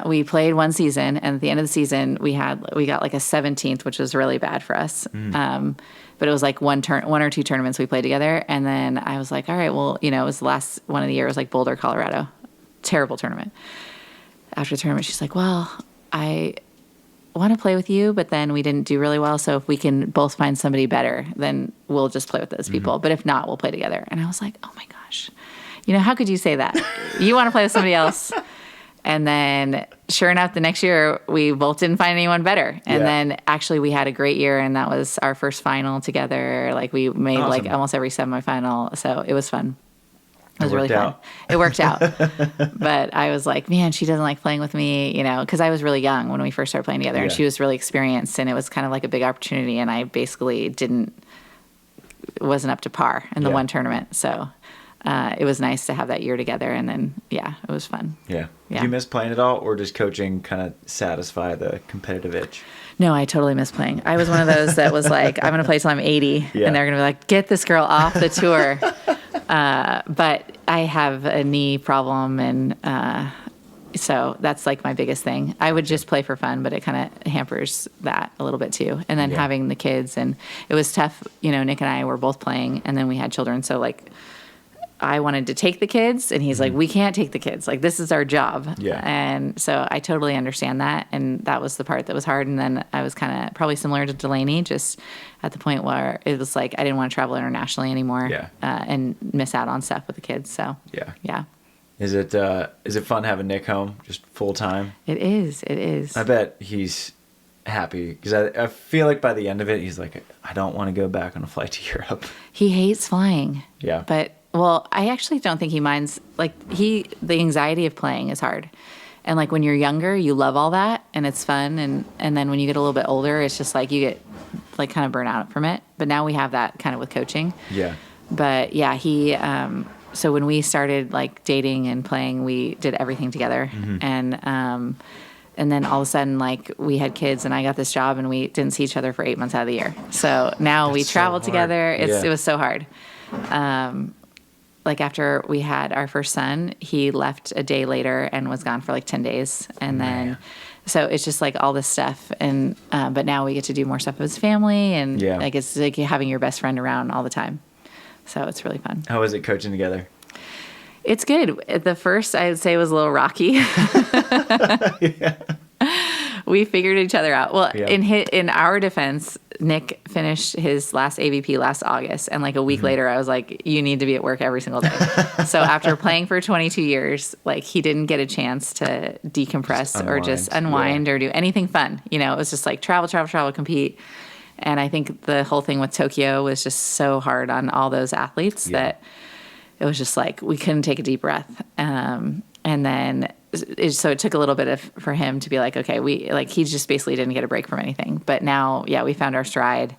we played one season, and at the end of the season, we got like a 17th, which was really bad for us. But it was like one or two tournaments we played together, and then I was like, all right, well, it was the last one of the year. It was like Boulder, Colorado, terrible tournament. After the tournament, she's like, well, I want to play with you, but then we didn't do really well. So if we can both find somebody better, then we'll just play with those people. But if not, we'll play together. And I was like, oh my gosh, how could you say that? You want to play with somebody else. And then sure enough, the next year we both didn't find anyone better. And then actually we had a great year, and that was our first final together. Like we made like almost every semifinal. So it was fun. It was really fun. It worked out. But I was like, man, she doesn't like playing with me, because I was really young when we first started playing together, and she was really experienced, and it was kind of like a big opportunity, and I basically wasn't up to par in the one tournament. So it was nice to have that year together, and then, it was fun.
Yeah. Do you miss playing at all, or does coaching kind of satisfy the competitive itch?
No, I totally miss playing. I was one of those that was like, I'm going to play till I'm 80, and they're going to be like, get this girl off the tour. But I have a knee problem, and so that's like my biggest thing. I would just play for fun, but it kind of hampers that a little bit too. And then having the kids, and it was tough. Nick and I were both playing, and then we had children. So like I wanted to take the kids, and he's like, we can't take the kids. Like, this is our job.
Yeah.
And so I totally understand that. And that was the part that was hard. And then I was kind of probably similar to Delaney, just at the point where it was like, I didn't want to travel internationally anymore and miss out on stuff with the kids. So yeah.
Is it fun having Nick home just full time?
It is.
I bet he's happy because I feel like by the end of it, he's like, I don't want to go back on a flight to Europe.
He hates flying.
Yeah.
But, well, I actually don't think he minds. Like, the anxiety of playing is hard. And, like, when you're younger, you love all that, and it's fun. And then when you get a little bit older, it's just like you get, like, kind of burnt out from it. But now we have that kind of with coaching.
Yeah.
But, yeah, he so when we started, like, dating and playing, we did everything together. And then all of a sudden, like, we had kids, and I got this job, and we didn't see each other for 8 months out of the year. So now we traveled together. It was so hard. Like, after we had our first son, he left a day later and was gone for like 10 days. And then, so it's just like all this stuff. And, but now we get to do more stuff with his family, and like, it's like having your best friend around all the time. So it's really fun.
How was it coaching together?
It's good. At the first, I would say, was a little rocky. We figured each other out. Well, in our defense, Nick finished his last AVP last August, and like a week later, I was like, "You need to be at work every single day." So after playing for 22 years, like, he didn't get a chance to decompress or just unwind or do anything fun. You know, it was just like travel, compete. And I think the whole thing with Tokyo was just so hard on all those athletes that it was just like we couldn't take a deep breath. And then so it took a little bit for him to be like, okay, he just basically didn't get a break from anything. But now, we found our stride,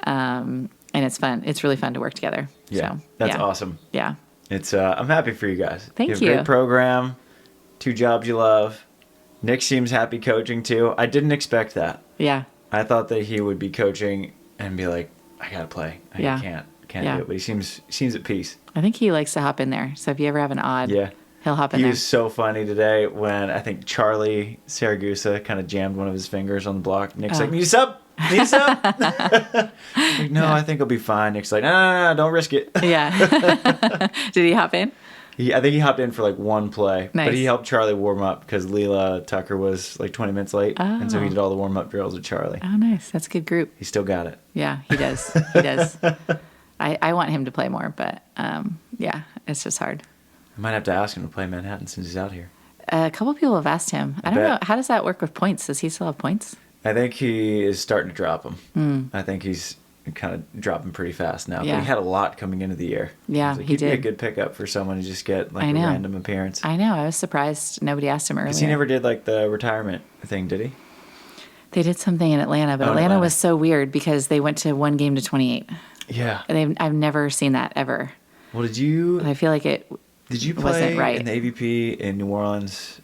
and it's fun. It's really fun to work together.
Yeah,
so,
that's awesome.
Yeah,
it's I'm happy for you guys.
Thank you.
You have a great program, 2 jobs you love. Nick seems happy coaching too. I didn't expect that.
Yeah.
I thought that he would be coaching and be like, I gotta play. I can't do it. But he seems at peace.
I think he likes to hop in there. So if you ever have an odd, he'll hop in there.
He was so funny today when I think Charlie Saragusa kind of jammed one of his fingers on the block. Nick's like, need a sub? Like, no, I think I'll be fine. Nick's like, no, don't risk it.
Yeah. Did he hop in?
I think he hopped in for like one play,
nice.
But he helped Charlie warm up because Leela Tucker was like 20 minutes late. And so he did all the warm up drills with Charlie.
Oh, nice. That's a good group.
He still got it.
Yeah, he does. He does. I want him to play more, but it's just hard.
I might have to ask him to play Manhattan since he's out here.
A couple people have asked him. I don't know. How does that work with points? Does he still have points?
I think he is starting to drop them. I think he's kind of dropping pretty fast now.
Yeah.
But he had a lot coming into the year.
Yeah,
like,
he did.
Be a good pickup for someone to just get like a random appearance.
I know. I was surprised nobody asked him earlier.
Because he never did like the retirement thing, did he?
They did something in Atlanta, but Atlanta was so weird because they went to 1 game to 28.
Yeah.
I've never seen that ever.
Well, did you?
I feel like it.
Did you play in the AVP in New Orleans?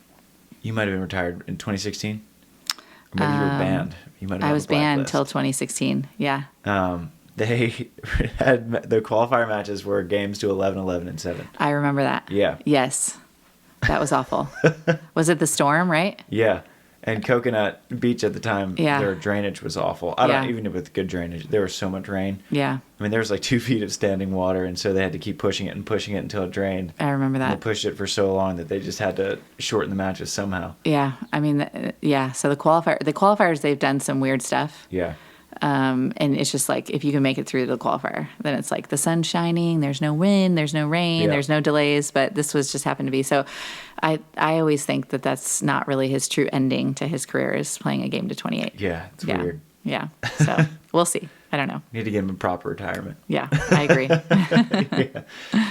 You might have been retired in 2016, or maybe you were banned. You might have.
I was banned until 2016. Yeah.
They had the qualifier matches were games to 11, 11, and 7.
I remember that.
Yeah.
Yes. That was awful. Was it the storm, right?
Yeah. And Coconut Beach at the time, their drainage was awful. I don't even with good drainage. There was so much rain.
Yeah.
I mean, there was like 2 feet of standing water, and so they had to keep pushing it until it drained.
I remember that.
And they pushed it for so long that they just had to shorten the matches somehow.
Yeah. I mean, So the qualifiers, they've done some weird stuff.
Yeah.
And it's just like, if you can make it through the qualifier, then it's like the sun's shining, there's no wind, there's no rain, there's no delays, but this was just happened to be. So I always think that that's not really his true ending to his career, is playing a game to 28.
Yeah, it's weird.
Yeah. So we'll see. I don't know.
Need to give him a proper retirement.
Yeah, I agree.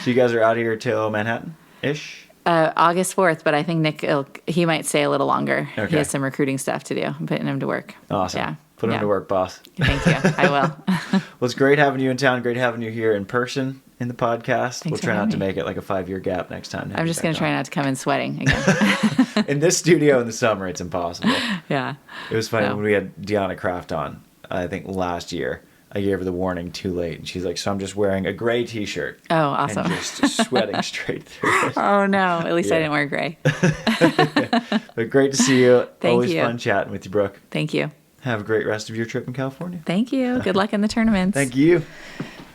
So you guys are out here till Manhattan-ish?
August 4th, but I think Nick, he might stay a little longer.
Okay.
He has some recruiting stuff to do. I'm putting him to work.
Awesome.
Yeah.
Put him to work, boss.
Thank you. I will.
Well, it's great having you in town. Great having you here in person in the podcast.
Thanks
we'll try not to make it like a 5-year gap next time.
I'm just going to try not to come in sweating again.
In this studio in the summer, it's impossible.
Yeah.
It was funny when we had Deanna Kraft on, I think last year. I gave her the warning too late, and she's like, so I'm just wearing a gray T-shirt.
Oh, awesome.
And just sweating straight through it.
Oh, no. At least I didn't wear gray.
But great to see you.
Thank
Always
you.
fun chatting with you, Brooke.
Thank you.
Have a great rest of your trip in California.
Thank you. Good luck in the tournaments.
Thank you.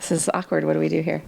This is awkward. What do we do here?